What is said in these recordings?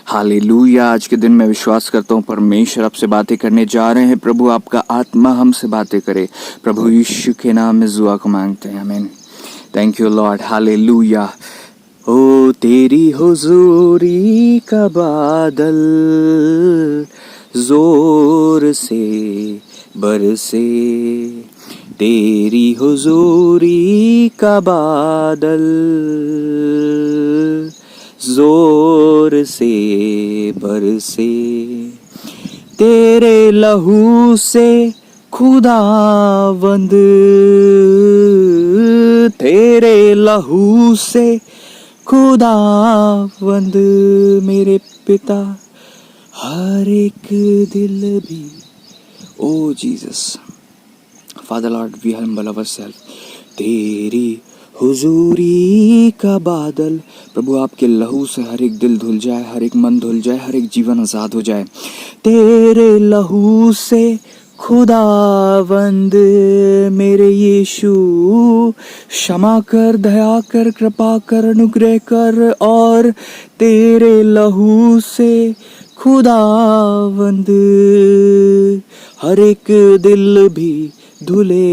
Hallelujah. आज के दिन मैं विश्वास करता हूँ परमेश्वर आपसे बातें करने जा रहे हैं। प्रभु आपका आत्मा हमसे बातें करे। प्रभु यीशु के नाम में दुआ को मांगते हैं, आमीन। Thank you Lord. हालेलुया। ओ तेरी हुजूरी का बादल जोर से बरसे, तेरी हुजूरी का बादल जोर से बरसे, तेरे लहू से खुदावंद, तेरे लहू से खुदावंद मेरे पिता हर एक दिल भी। Oh Jesus, Father Lord, we humble ourselves. तेरी हुजूरी का बादल, प्रभु आपके लहू से हर एक दिल धुल जाए, हर एक मन धुल जाए, हर एक जीवन आजाद हो जाए। तेरे लहू से खुदावंद मेरे यीशु, क्षमा कर, दया कर, कृपा कर, अनुग्रह कर, और तेरे लहू से खुदावंद हर एक दिल भी धुले,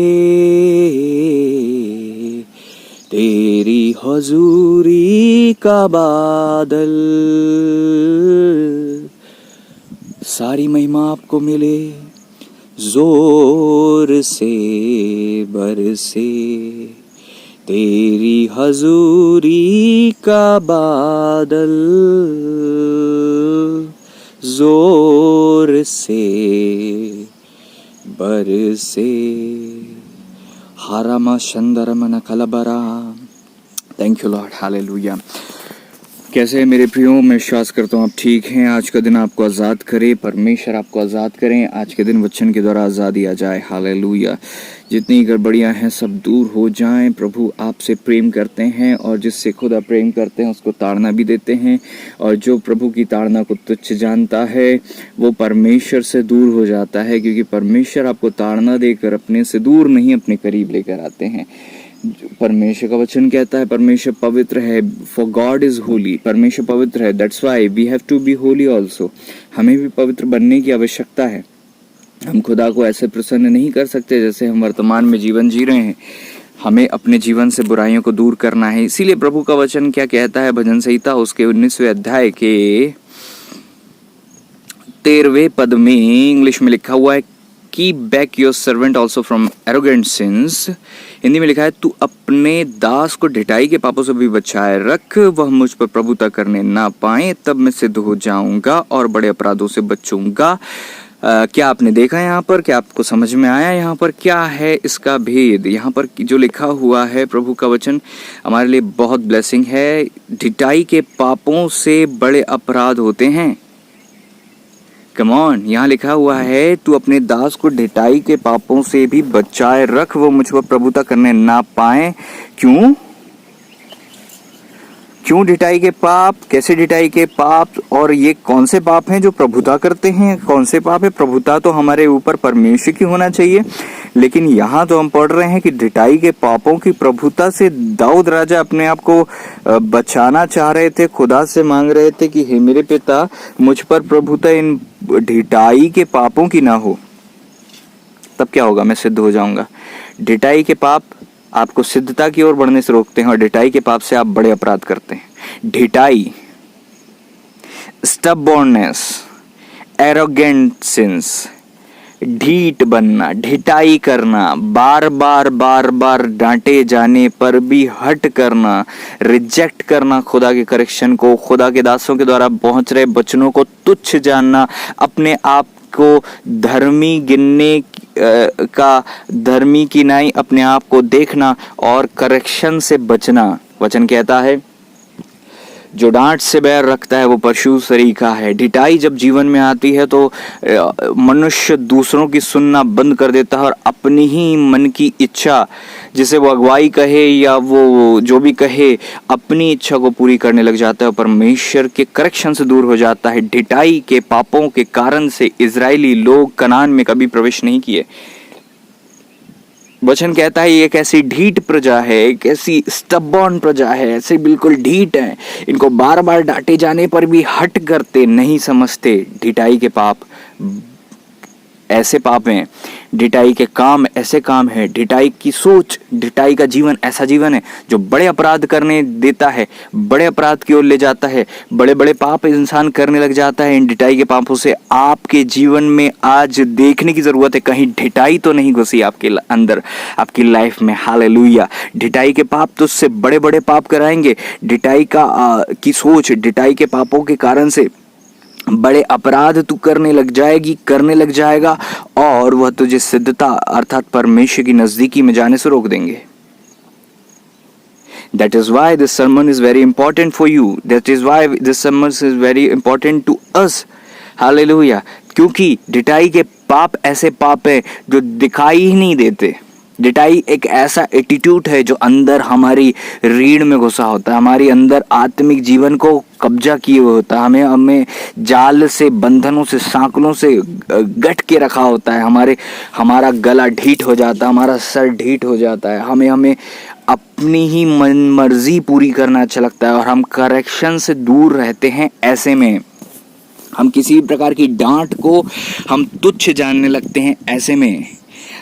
तेरी हुजूरी का बादल। सारी महिमा आपको मिले, जोर से बरसे, तेरी हुजूरी का बादल जोर से बरसे। हारामा शंदरमन कलबरा। Thank you Lord. हालेलुया। कैसे हैं मेरे प्रियो? मैं विश्वास करता हूँ आप ठीक हैं। आज का दिन आपको आज़ाद करे, परमेश्वर आपको आज़ाद करें। आज के दिन वचन के द्वारा आज़ादी आ जाए। हालेलुया। जितनी गड़बड़ियाँ हैं सब दूर हो जाएं। प्रभु आपसे प्रेम करते हैं, और जिससे खुदा प्रेम करते हैं उसको ताड़ना भी देते हैं, और जो प्रभु की ताड़ना को तुच्छ जानता है वो परमेश्वर से दूर हो जाता है, क्योंकि परमेश्वर आपको ताड़ना देकर अपने से दूर नहीं अपने करीब लेकर आते हैं। परमेश्वर का वचन कहता है परमेश्वर पवित्र है, फॉर गॉड इज होली। परमेश्वर पवित्र है, that's why we have to be holy also. हमें भी पवित्र बनने की आवश्यकता है। हम खुदा को ऐसे प्रसन्न नहीं कर सकते जैसे हम वर्तमान में जीवन जी रहे हैं। हमें अपने जीवन से बुराइयों को दूर करना है। इसीलिए प्रभु का वचन क्या कहता है? भजन संहिता उसके 19वें अध्याय के 13वें पद में इंग्लिश में लिखा हुआ है, keep back your servant also from arrogant since. Hindi में लिखा है, तू अपने दास को ढिठाई के पापों से भी बचाए रख, वह मुझ पर प्रभुता करने ना पाए, तब मैं सिद्ध हो जाऊंगा और बड़े अपराधों से बचूंगा। क्या आपने देखा यहाँ पर? क्या आपको समझ में आया यहाँ पर क्या है इसका भेद? यहाँ पर जो लिखा हुआ है प्रभु का वचन हमारे लिए बहुत ब्लेसिंग है। ढिठाई के पापों से बड़े अपराध होते हैं। कम ऑन, यहाँ लिखा हुआ है, तू अपने दास को ढिठाई के पापों से भी बचाए रख, वो मुझ पर प्रभुता करने ना पाए। क्यों? क्यों ढिठाई के पाप? कैसे ढिठाई के पाप? और ये कौन से पाप हैं जो प्रभुता करते हैं? कौन से पाप है? प्रभुता तो हमारे ऊपर परमेश्वर की होना चाहिए, लेकिन यहाँ तो हम पढ़ रहे हैं कि ढिठाई के पापों की प्रभुता से दाऊद राजा अपने आप को बचाना चाह रहे थे। खुदा से मांग रहे थे कि हे मेरे पिता, मुझ पर प्रभुता इन ढिठाई के पापों की ना हो, तब क्या होगा? मैं सिद्ध हो जाऊंगा। ढिठाई के पाप आपको सिद्धता की ओर बढ़ने से रोकते हैं, और ढिठाई के पाप से आप बड़े अपराध करते हैं। ढिठाई, स्टबॉर्ननेस, एरोगेंट सिंस, ढीठ बनना, ढिठाई करना, बार बार डांटे जाने पर भी हट करना, रिजेक्ट करना खुदा के करेक्शन को, खुदा के दासों के द्वारा पहुंच रहे वचनों को तुच्छ जानना, अपने आप को धर्मी गिनने का, धर्मी की नहीं अपने आप को देखना, और करेक्शन से बचना। वचन कहता है, जो डांट से बैर रखता है वो पशु सरीखा है। ढिठाई जब जीवन में आती है तो मनुष्य दूसरों की सुनना बंद कर देता है, और अपनी ही मन की इच्छा, जिसे वो अगुवाई कहे या वो जो भी कहे, अपनी इच्छा को पूरी करने लग जाता है, और परमेश्वर के करेक्शन से दूर हो जाता है। ढिठाई के पापों के कारण से इजरायली लोग कनान में कभी प्रवेश नहीं किए। वचन कहता है ये एक ऐसी ढीठ प्रजा है, एक ऐसी स्टबॉर्न प्रजा है, ऐसे बिल्कुल ढीठ है, इनको बार बार डांटे जाने पर भी हट करते नहीं समझते। ढिठाई के पाप ऐसे पाप हैं, ढिठाई के काम ऐसे काम है, ढिठाई की सोच, ढिठाई का जीवन ऐसा जीवन है जो बड़े अपराध करने देता है, बड़े अपराध की ओर ले जाता है, बड़े बड़े पाप इंसान करने लग जाता है। इन ढिठाई के पापों से आपके जीवन में आज देखने की जरूरत है, कहीं ढिठाई तो नहीं घुसी आपके अंदर, आपकी लाइफ में। हालेलुया। ढिठाई के पाप तो उससे बड़े बड़े पाप कराएंगे। ढिठाई की सोच, ढिठाई के पापों के कारण से बड़े अपराध तू करने लग जाएगी, करने लग जाएगा, और वह तुझे सिद्धता अर्थात परमेश्वर की नजदीकी में जाने से रोक देंगे। That is why this sermon is very important for you. That is why this sermon is very important to us. Hallelujah. क्योंकि ढिठाई के पाप ऐसे पाप है जो दिखाई ही नहीं देते। ढिठाई एक ऐसा एटीट्यूड है जो अंदर हमारी रीढ़ में घुसा होता है, हमारी अंदर आत्मिक जीवन को कब्जा किए हुए होता है, हमें जाल से, बंधनों से, सांकलों से गठ के रखा होता है। हमारा गला ढीठ हो जाता है, हमारा सर ढीठ हो जाता है, हमें अपनी ही मन मर्जी पूरी करना अच्छा लगता है, और हम करेक्शन से दूर रहते हैं। ऐसे में हम किसी प्रकार की डांट को हम तुच्छ जानने लगते हैं। ऐसे में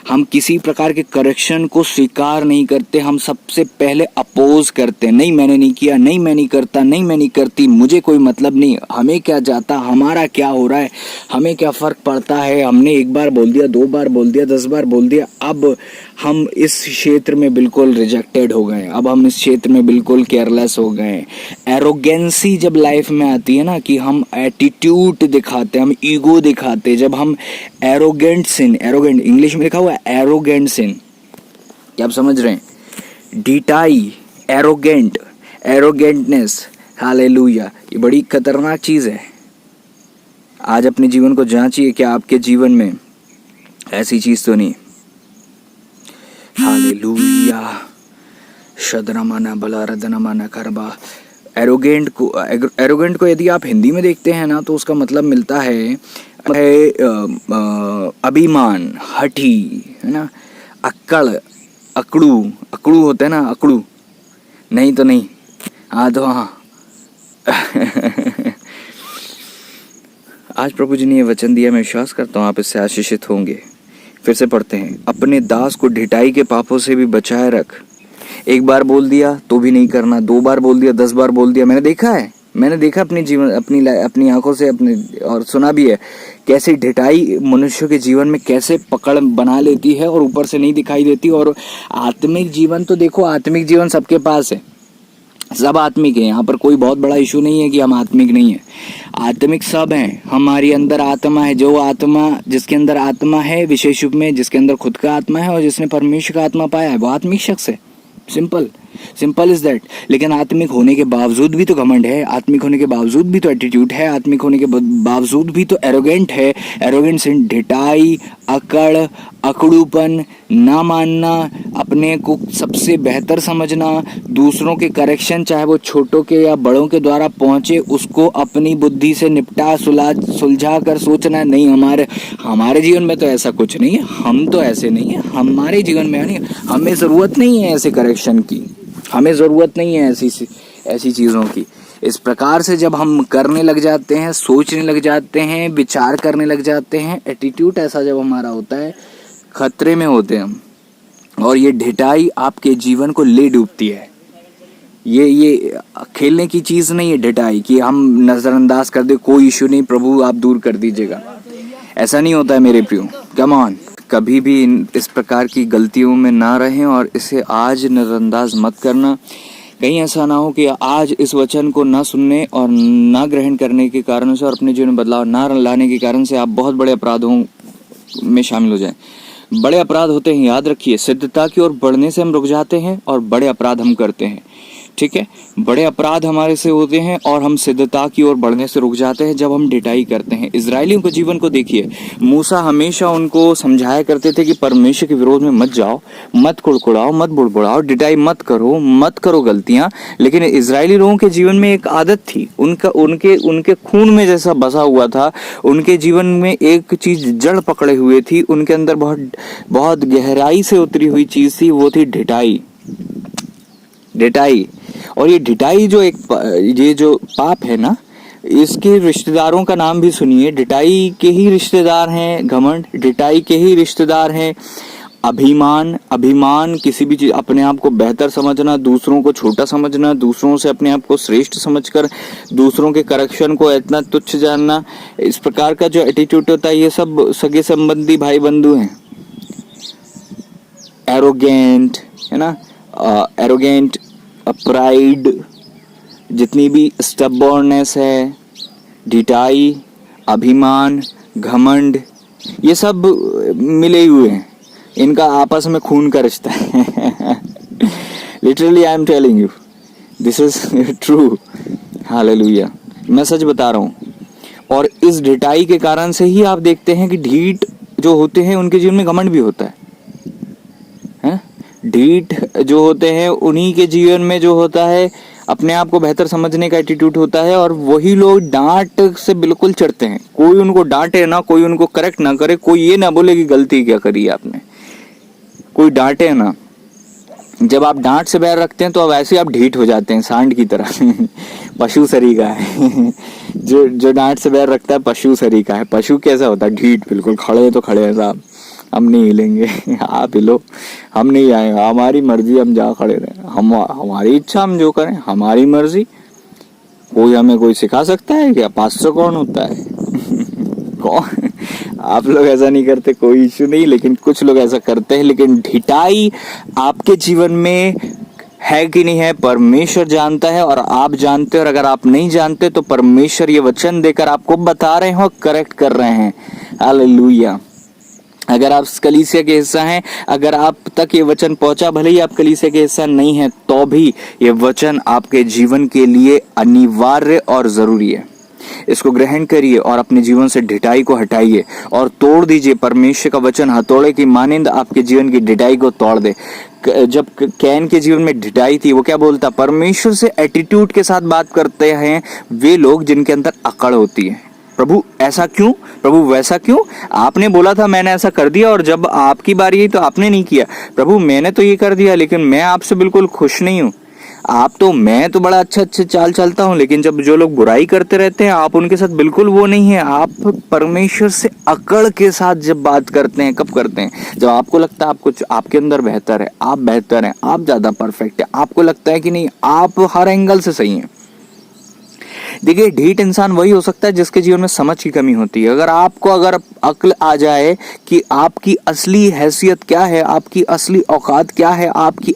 हम किसी प्रकार के करेक्शन को स्वीकार नहीं करते, हम सबसे पहले अपोज करते हैं। नहीं, मैंने नहीं किया, नहीं मैं नहीं करता, नहीं मैं नहीं करती, मुझे कोई मतलब नहीं, हमें क्या जाता, हमारा क्या हो रहा है, हमें क्या फ़र्क पड़ता है, हमने एक बार बोल दिया, 2 बार बोल दिया, 10 बार बोल दिया। अब हम इस क्षेत्र में बिल्कुल रिजेक्टेड हो गए, अब हम इस क्षेत्र में बिल्कुल केयरलेस हो गए। एरोगेंसी जब लाइफ में आती है ना, कि हम एटीट्यूड दिखाते हैं, हम ईगो दिखाते हैं, जब हम एरोगेंट सिन, एरोगेंट इंग्लिश में लिखा हुआ है एरोगेंट सिन, क्या आप समझ रहे हैं? ढिठाई, एरोगेंट, एरोगेंटनेस, हालेलुया, ये बड़ी खतरनाक चीज़ है। आज अपने जीवन को जांचिए, क्या आपके जीवन में ऐसी चीज़ तो नहीं? हालेलुया। शदरमाना बला रदनमाना करबा। एरोगेंट को यदि आप हिंदी में देखते हैं ना, तो उसका मतलब मिलता है अभिमान, हठी, है ना, अकड़ू होते हैं ना, अकड़ू, नहीं तो नहीं, हाँ तो हाँ। आज प्रभु जी ने ये वचन दिया, मैं विश्वास करता हूँ आप इससे आशीषित होंगे। फिर से पढ़ते हैं, अपने दास को ढिठाई के पापों से भी बचाए रख। एक बार बोल दिया तो भी नहीं करना, 2 बार बोल दिया, 10 बार बोल दिया। मैंने देखा अपने जीवन, अपनी आंखों से, और सुना भी है कैसे ढिठाई मनुष्य के जीवन में कैसे पकड़ बना लेती है, और ऊपर से नहीं दिखाई देती। और आत्मिक जीवन तो देखो, आत्मिक जीवन सबके पास है, सब आत्मिक है। यहाँ पर कोई बहुत बड़ा इशू नहीं है कि हम आत्मिक नहीं है, आत्मिक सब हैं। हमारी अंदर आत्मा है, जो आत्मा, जिसके अंदर आत्मा है, विशेष रूप में जिसके अंदर खुद का आत्मा है और जिसने परमेश्वर का आत्मा पाया है, वो आत्मिक शख्स है। Simple is that. लेकिन आत्मिक होने के बावजूद भी तो घमंड है, आत्मिक होने के बावजूद भी तो एटीट्यूड है, आत्मिक होने के बावजूद भी तो एरोगेंट है। एरोगेंट से ढिठाई, अकड़, अकड़ूपन, ना मानना, अपने को सबसे बेहतर समझना, दूसरों के करेक्शन चाहे वो छोटों के या बड़ों के द्वारा पहुंचे, उसको अपनी बुद्धि से निपटा सुलझा कर सोचना, नहीं हमारे जीवन में तो ऐसा कुछ नहीं है, हम तो ऐसे नहीं है, हमारे जीवन में नहीं, हमें ज़रूरत नहीं है ऐसे करेक्शन की, हमें ज़रूरत नहीं है ऐसी चीज़ों की। इस प्रकार से जब हम करने लग जाते हैं, सोचने लग जाते हैं, विचार करने लग जाते हैं, एटीट्यूड ऐसा जब हमारा होता है, खतरे में होते हैं हम। और ये ढिठाई आपके जीवन को ले डूबती है। ये खेलने की चीज़ नहीं है ढिठाई, कि हम नज़रअंदाज कर दे, कोई इशू नहीं, प्रभु आप दूर कर दीजिएगा, ऐसा नहीं होता है मेरे प्रियो। कम ऑन, कभी भी इस प्रकार की गलतियों में ना रहें, और इसे आज नज़रअंदाज मत करना। कहीं ऐसा ना हो कि आज इस वचन को ना सुनने और ना ग्रहण करने के कारण से, और अपने जीवन में बदलाव ना लाने के कारण से आप बहुत बड़े अपराधों में शामिल हो जाएं। बड़े अपराध होते हैं, याद रखिए, सिद्धता की ओर बढ़ने से हम रुक जाते हैं और बड़े अपराध हम करते हैं। ठीक है, बड़े अपराध हमारे से होते हैं और हम सिद्धता की ओर बढ़ने से रुक जाते हैं जब हम ढिठाई करते हैं। इजरायलियों के जीवन को देखिए, मूसा हमेशा उनको समझाया करते थे कि परमेश्वर के विरोध में मत जाओ, मत कुड़कुड़ाओ, मत बुड़बुड़ाओ, ढिठाई मत करो गलतियां। लेकिन इजरायली लोगों के जीवन में एक आदत थी, उनके उनके खून में जैसा बसा हुआ था, उनके जीवन में एक चीज जड़ पकड़े हुए थी, उनके अंदर बहुत बहुत गहराई से उतरी हुई चीज थी, वो थी ढिठाई। और ये ढिठाई ये जो पाप है ना, इसके रिश्तेदारों का नाम भी सुनिए। ढिठाई के ही रिश्तेदार हैं घमंड, ढिठाई के ही रिश्तेदार हैं अभिमान, किसी भी चीज, अपने आप को बेहतर समझना, दूसरों को छोटा समझना, दूसरों से अपने आप को श्रेष्ठ समझकर दूसरों के करेक्शन को इतना तुच्छ जानना, इस प्रकार का जो एटीट्यूड होता है, ये सब सगे संबंधी भाई बंधु हैं। एरोगेंट है ना, एरोगेंट, प्राइड, जितनी भी स्टबॉर्ननेस है, ढिठाई, अभिमान, घमंड, ये सब मिले हुए हैं, इनका आपस में खून का रिश्ता है। Literally I am telling you, this is true. Hallelujah, मैं सच बता रहा हूँ। और इस ढिठाई के कारण से ही आप देखते हैं कि ढीठ जो होते हैं उनके जीवन में घमंड भी होता है। ढीठ जो होते हैं उन्हीं के जीवन में जो होता है अपने आप को बेहतर समझने का एटीट्यूड होता है, और वही लोग डांट से बिल्कुल चढ़ते हैं। कोई उनको डांटे ना, कोई उनको करेक्ट ना करे, कोई ये ना बोले कि गलती क्या करी आपने, कोई डांटे ना। जब आप डांट से बैर रखते हैं तो अब ऐसे आप ढीठ हो जाते हैं, सांड की तरह। पशु सरीका है। जो डांट से बैर रखता है पशु सरीका है। पशु कैसा होता है? ढीठ, बिल्कुल खड़े तो खड़े हैं साहब, हम नहीं हिलेंगे, आप हिलो, हम नहीं आएंगे, हमारी मर्जी, हम जा खड़े रहे, हमारी इच्छा, हम जो करें, हमारी मर्जी। कोई सिखा सकता है क्या? पास्टर कौन होता है? कौन? आप लोग ऐसा नहीं करते, कोई इश्यू नहीं, लेकिन कुछ लोग ऐसा करते हैं। लेकिन ढिठाई आपके जीवन में है कि नहीं है, परमेश्वर जानता है और आप जानते हो। और अगर आप नहीं जानते तो परमेश्वर ये वचन देकर आपको बता रहे हो, करेक्ट कर रहे हैं। हालेलुया। अगर आप कलीसिया के हिस्सा हैं, अगर आप तक ये वचन पहुंचा, भले ही आप कलीसिया के हिस्सा नहीं है, तो भी ये वचन आपके जीवन के लिए अनिवार्य और जरूरी है। इसको ग्रहण करिए और अपने जीवन से ढिठाई को हटाइए और तोड़ दीजिए। परमेश्वर का वचन हथौड़े की मानिंद आपके जीवन की ढिठाई को तोड़ दे। जब कैन के जीवन में ढिठाई थी, वो क्या बोलता? परमेश्वर से एटीट्यूड के साथ बात करते हैं वे लोग जिनके अंदर अकड़ होती है। प्रभु ऐसा क्यों, प्रभु वैसा क्यों, आपने बोला था मैंने ऐसा कर दिया, और जब आपकी बारी आई तो आपने नहीं किया। प्रभु मैंने तो ये कर दिया, लेकिन मैं आपसे बिल्कुल खुश नहीं हूँ। मैं तो बड़ा अच्छा चाल चलता हूँ, लेकिन जब जो लोग बुराई करते रहते हैं आप उनके साथ बिल्कुल वो नहीं है। आप परमेश्वर से अकड़ के साथ जब बात करते हैं, कब करते हैं? जब आपको लगता है आप कुछ आपके अंदर बेहतर है, आप बेहतर हैं, आप ज्यादा परफेक्ट है, आपको लगता है कि नहीं आप हर एंगल से सही हैं। देखिए, ढीठ इंसान वही हो सकता है जिसके जीवन में समझ की कमी होती है। अगर अक्ल आ जाए कि आपकी असली हैसियत क्या है, आपकी असली औकात क्या है, आपकी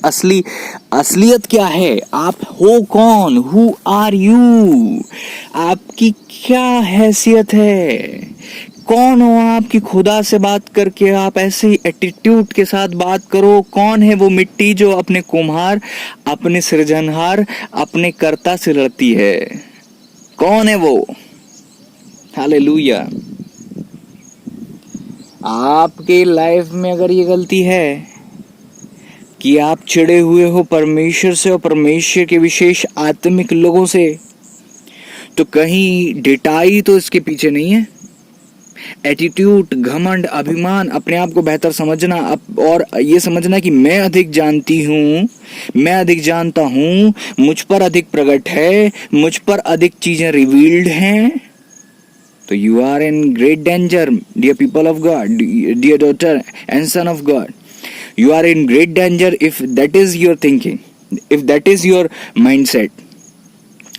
असलियत क्या है, आप हो कौन, हु आर यू, आपकी क्या हैसियत है, कौन हो आप कि खुदा से बात करके आप ऐसे ही एटीट्यूड के साथ बात करो। कौन है वो मिट्टी जो अपने कुम्हार, अपने सृजनहार, अपने कर्ता से लड़ती है? कौन है वो? हालेलुया। आपके लाइफ में अगर ये गलती है कि आप चिढ़े हुए हो परमेश्वर से और परमेश्वर के विशेष आत्मिक लोगों से, तो कहीं ढिठाई तो इसके पीछे नहीं है। एटीट्यूड, घमंड, अभिमान, अपने आप को बेहतर समझना और ये समझना कि मैं अधिक जानती हूँ, मैं अधिक जानता हूँ, मुझ पर अधिक प्रकट है, मुझ पर अधिक चीजें रिवील्ड हैं, तो you are in great danger dear people of God, dear daughter and son of God. You are in great danger if that is your thinking, if that is your mindset.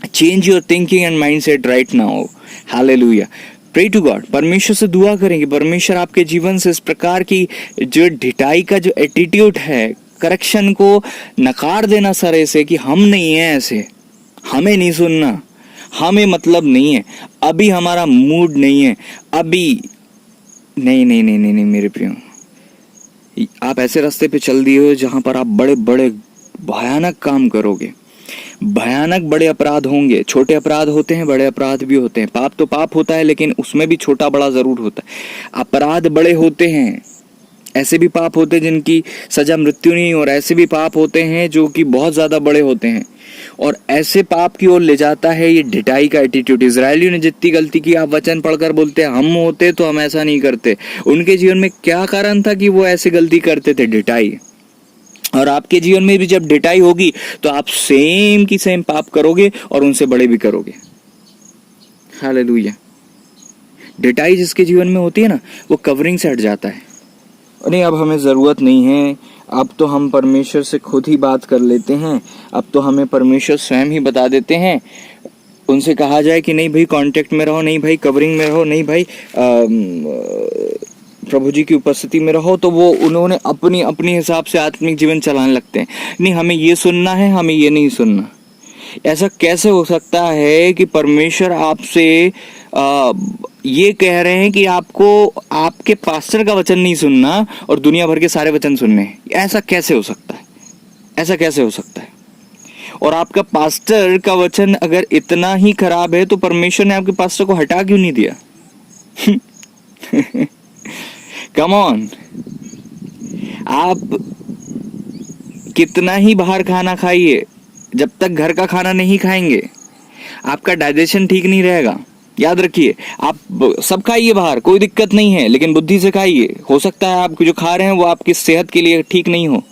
Change your thinking and mindset right now. Hallelujah. Pray to God. परमेश्वर से दुआ करेंगे, परमेश्वर आपके जीवन से इस प्रकार की जो ढिठाई का जो एटीट्यूड है, करेक्शन को नकार देना सरे से कि हम नहीं है ऐसे, हमें नहीं सुनना, हमें मतलब नहीं है, अभी हमारा मूड नहीं है, अभी नहीं नहीं नहीं नहीं, नहीं मेरे प्रियो, आप ऐसे रास्ते पे चल दिए हो जहां पर आप बड़े बड़े भयानक काम करोगे, भयानक बड़े अपराध होंगे, छोटे अपराध होते हैं, बड़े अपराध भी होते हैं। पाप तो पाप होता है, लेकिन उसमें भी छोटा बड़ा जरूर होता है। अपराध बड़े होते हैं, ऐसे भी पाप होते हैं जिनकी सजा मृत्यु नहीं, और ऐसे भी पाप होते हैं जो कि बहुत ज्यादा बड़े होते हैं, और ऐसे पाप की ओर ले जाता है ये ढिठाई का एटीट्यूड। इजरायलियों ने जितनी गलती की, आप वचन पढ़कर बोलते हैं हम होते तो हम ऐसा नहीं करते। उनके जीवन में क्या कारण था कि वो ऐसे गलती करते थे? ढिठाई। और आपके जीवन में भी जब ढिठाई होगी तो आप सेम की सेम पाप करोगे और उनसे बड़े भी करोगे। हालेलुया। ढिठाई जिसके जीवन में होती है ना, वो कवरिंग से हट जाता है। नहीं, अब हमें जरूरत नहीं है, अब तो हम परमेश्वर से खुद ही बात कर लेते हैं, अब तो हमें परमेश्वर स्वयं ही बता देते हैं। उनसे कहा जाए कि नहीं भाई कांटेक्ट में रहो, नहीं भाई कवरिंग में रहो, नहीं भाई प्रभु जी की उपस्थिति में रहो, तो वो उन्होंने अपनी अपनी हिसाब से आत्मिक जीवन चलाने लगते हैं। नहीं, हमें ये सुनना है, हमें ये नहीं सुनना। ऐसा कैसे हो सकता है कि परमेश्वर आपसे ये कह रहे हैं कि आपको आपके पास्टर का वचन नहीं सुनना और दुनिया भर के सारे वचन सुनने हैं? ऐसा कैसे हो सकता है? ऐसा कैसे हो सकता है? और आपका पास्टर का वचन अगर इतना ही खराब है तो परमेश्वर ने आपके पास्टर को हटा क्यों नहीं दिया? Come on. आप कितना ही बाहर खाना खाइए, जब तक घर का खाना नहीं खाएंगे आपका डाइजेशन ठीक नहीं रहेगा। याद रखिए, आप सब खाइए बाहर, कोई दिक्कत नहीं है, लेकिन बुद्धि से खाइए। हो सकता है आप जो खा रहे हैं वो आपकी सेहत के लिए ठीक नहीं हो।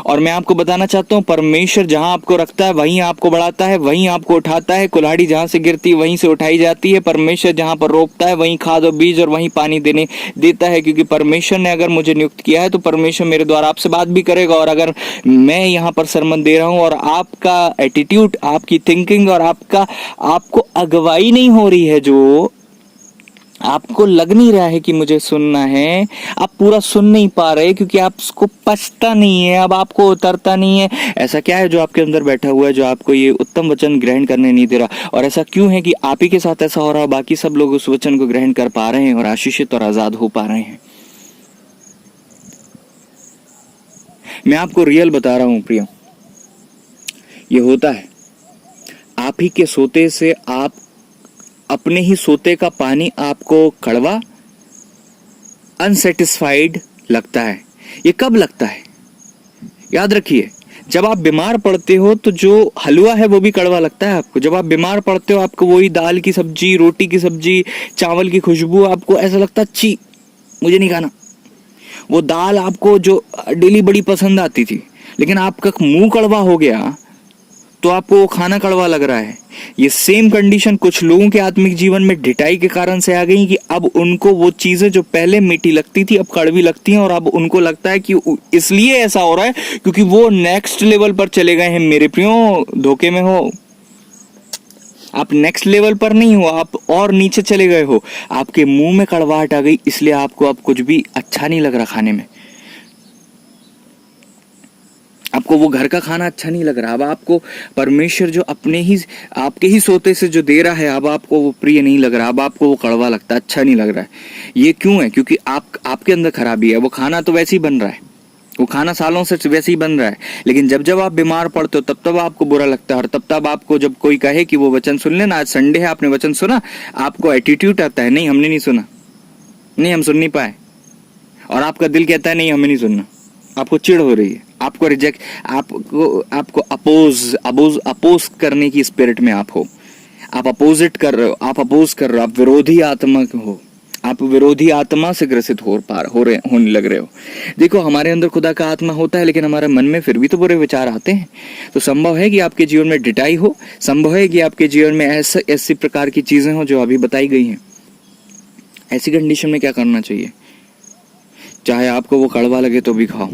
और मैं आपको बताना चाहता हूँ, परमेश्वर जहां आपको रखता है वहीं आपको बढ़ाता है, वहीं आपको उठाता है। कुल्हाड़ी जहां से गिरती है वहीं से उठाई जाती है। परमेश्वर जहां पर रोपता है वहीं खाद और बीज और वहीं पानी देता है। क्योंकि परमेश्वर ने अगर मुझे नियुक्त किया है तो परमेश्वर मेरे द्वारा आपसे बात भी करेगा। और अगर मैं यहाँ पर सरमन दे रहा हूँ और आपका एटीट्यूड, आपकी थिंकिंग और आपको अगुवाई नहीं हो रही है, जो आपको लग नहीं रहा है कि मुझे सुनना है, आप पूरा सुन नहीं पा रहे क्योंकि आपको पचता नहीं है, अब आपको उतरता नहीं है। ऐसा क्या है जो आपके अंदर बैठा हुआ है जो आपको ये उत्तम वचन ग्रहण करने नहीं दे रहा? और ऐसा क्यों है कि आप ही के साथ ऐसा हो रहा है, बाकी सब लोग उस वचन को ग्रहण कर पा रहे हैं और आशीषित और आजाद हो पा रहे हैं? मैं आपको रियल बता रहा हूं प्रियो, ये होता है। आप ही के सोते से आप अपने ही सोते का पानी आपको कड़वा, अनसेटिस्फाइड लगता है। ये कब लगता है? याद रखिए, जब आप बीमार पड़ते हो तो जो हलवा है वो भी कड़वा लगता है आपको। जब आप बीमार पड़ते हो आपको वही दाल की सब्जी, रोटी की सब्जी, चावल की खुशबू, आपको ऐसा लगता है छी मुझे नहीं खाना। वो दाल आपको जो डेली बड़ी पसंद आती थी, लेकिन आपका मुंह कड़वा हो गया तो आपको वो खाना कड़वा लग रहा है। ये सेम कंडीशन कुछ लोगों के आत्मिक जीवन में ढिठाई के कारण से आ गई कि अब उनको वो चीजें जो पहले मीठी लगती थी अब कड़वी लगती हैं। और अब उनको लगता है कि इसलिए ऐसा हो रहा है क्योंकि वो नेक्स्ट लेवल पर चले गए हैं। मेरे प्रियो, धोखे में हो आप। नेक्स्ट लेवल पर नहीं हो, आप और नीचे चले गए हो। आपके मुंह में कड़वाहट आ गई, इसलिए आपको अब कुछ भी अच्छा नहीं लग रहा खाने में। आपको वो घर का खाना अच्छा नहीं लग रहा। अब आपको परमेश्वर जो अपने ही आपके ही सोते से जो दे रहा है, अब आपको वो प्रिय नहीं लग रहा, अब आपको वो कड़वा लगता है, अच्छा नहीं लग रहा है। ये क्यों है? क्योंकि आपके अंदर खराबी है। वो खाना तो वैसे ही बन रहा है, वो खाना सालों से वैसे ही बन रहा है, लेकिन जब जब आप बीमार पड़ते हो तब आपको बुरा लगता है। और तब आपको जब कोई कहे कि वो वचन सुन लेना, आज संडे है आपने वचन सुना, आपको एटीट्यूड आता है, नहीं हमने नहीं सुना, नहीं हम सुन नहीं पाए। और आपका दिल कहता है नहीं हमें नहीं सुनना। आपको चिढ़ हो रही है, आपको रिजेक्ट, आपको अपोज करने की स्पिरिट में आप हो। आप अपोजिट कर रहे हो, आप अपोज कर रहे हो, आप विरोधी आत्मा हो, आप विरोधी आत्मा से ग्रसित होने लग रहे हो। देखो, हमारे अंदर खुदा का आत्मा होता है, लेकिन हमारे मन में फिर भी तो बुरे विचार आते हैं। तो संभव है कि आपके जीवन में ढिठाई हो, संभव है कि आपके जीवन में ऐसी प्रकार की चीजें हो जो अभी बताई गई हैं। ऐसी कंडीशन में क्या करना चाहिए? चाहे आपको वो कड़वा लगे तो भी खाओ।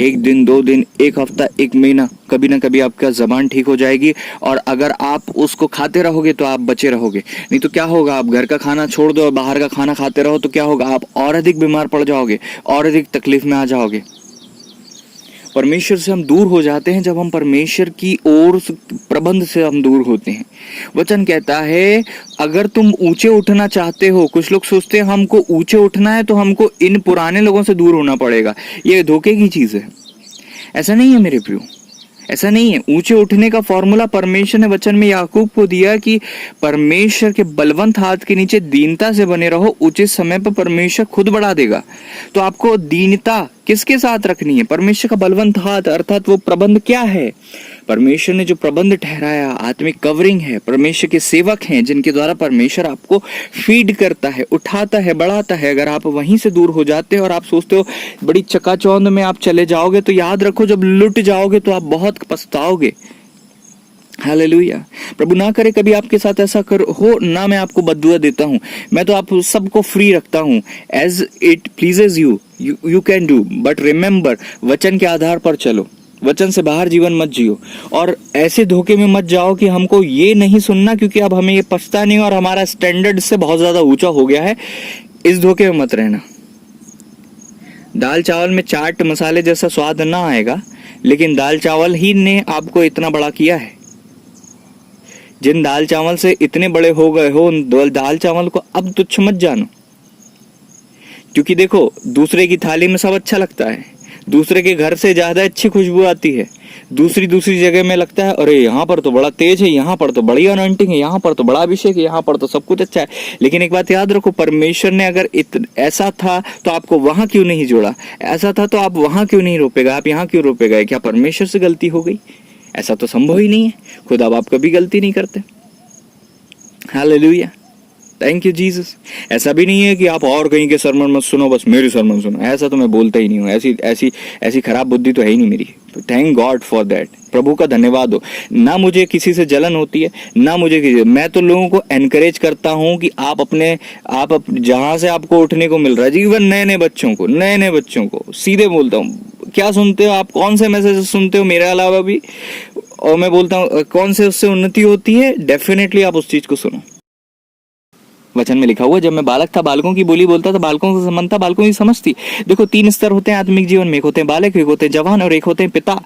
1 दिन, 2 दिन, 1 हफ्ता, 1 महीना, कभी ना कभी आपका जबान ठीक हो जाएगी। और अगर आप उसको खाते रहोगे तो आप बचे रहोगे। नहीं तो क्या होगा, आप घर का खाना छोड़ दो और बाहर का खाना खाते रहो तो क्या होगा, आप और अधिक बीमार पड़ जाओगे, और अधिक तकलीफ में आ जाओगे। परमेश्वर से हम दूर हो जाते हैं जब हम परमेश्वर की ओर प्रबंध से हम दूर होते हैं। वचन कहता है अगर तुम ऊंचे उठना चाहते हो, कुछ लोग सोचते हैं हमको ऊंचे उठना है तो हमको इन पुराने लोगों से दूर होना पड़ेगा। ये धोखे की चीज है। ऐसा नहीं है मेरे प्रियो, ऐसा नहीं है। ऊंचे उठने का फॉर्मूला परमेश्वर ने वचन में याकूब को दिया कि परमेश्वर के बलवंत हाथ के नीचे दीनता से बने रहो, उचित समय पर परमेश्वर खुद बढ़ा देगा। तो आपको दीनता किसके साथ रखनी है? परमेश्वर का बलवंत हाथ, अर्थात वो प्रबंध क्या है? परमेश्वर ने जो प्रबंध ठहराया, आत्मिक कवरिंग है, परमेश्वर के सेवक हैं जिनके द्वारा परमेश्वर आपको फीड करता है, उठाता है, बढ़ाता है। अगर आप वहीं से दूर हो जाते हो और आप सोचते हो बड़ी चकाचौंध में आप चले जाओगे, तो याद रखो जब लुट जाओगे तो आप बहुत पछताओगे। हालेलुया। प्रभु ना करे कभी आपके साथ ऐसा कर हो ना। मैं आपको बद्दुआ देता हूं, मैं तो आप सबको फ्री रखता हूं। As it pleases you can do, but remember, वचन के आधार पर चलो, वचन से बाहर जीवन मत जियो। और ऐसे धोखे में मत जाओ कि हमको ये नहीं सुनना क्योंकि अब हमें ये पछता नहीं और हमारा स्टैंडर्ड से बहुत ज्यादा ऊंचा हो गया है। इस धोखे में मत रहना। दाल चावल में चाट मसाले जैसा स्वाद ना आएगा, लेकिन दाल चावल ही ने आपको इतना बड़ा किया है। जिन दाल चावल से इतने बड़े हो गए हो, उन दाल चावल को अब तुच्छ मत जानो। क्योंकि देखो, दूसरे की थाली में सब अच्छा लगता है, दूसरे के घर से ज्यादा अच्छी खुशबू आती है। दूसरी जगह में लगता है अरे यहाँ पर तो बड़ा तेज है, यहाँ पर तो बड़ी अनॉइंटिंग है, यहाँ पर तो बड़ा अभिषेक है, यहाँ पर तो सब कुछ अच्छा है। लेकिन एक बात याद रखो, परमेश्वर ने अगर ऐसा था तो आपको वहां क्यों नहीं जोड़ा? ऐसा था तो आप वहां क्यों नहीं रोपेगा? आप यहाँ क्यों रोपे गए? क्या परमेश्वर से गलती हो गई? ऐसा तो संभव ही नहीं है। खुद अब आप कभी गलती नहीं करते। Hallelujah, thank you Jesus. ऐसा भी नहीं है कि आप और कहीं के सरमन मत सुनो, बस मेरी सरमन सुनो। ऐसा तो मैं बोलता ही नहीं हूँ। ऐसी खराब बुद्धि तो है ही नहीं मेरी। तो थैंक गॉड फॉर दैट। प्रभु का धन्यवाद हो। ना मुझे किसी से जलन होती है, ना मुझे किसी। मैं तो लोगों को एनकरेज करता हूँ कि आप जहां से आपको उठने को मिल रहा है, इवन नए नए बच्चों को सीधे बोलता हूँ, क्या सुनते हो आप? कौन से मैसेज सुनते हो मेरे अलावा भी? और मैं बोलता हूँ कौन से उससे उन्नति होती है, डेफिनेटली आप उस चीज को सुनो। वचन में लिखा हुआ, जब मैं बालक था बालकों की बोली बोलता था, बालकों का संबंध था, बालकों की समझ थी। देखो, 3 स्तर होते हैं आत्मिक जीवन में। एक होते हैं बालक, एक होते हैं जवान और एक होते हैं पिता।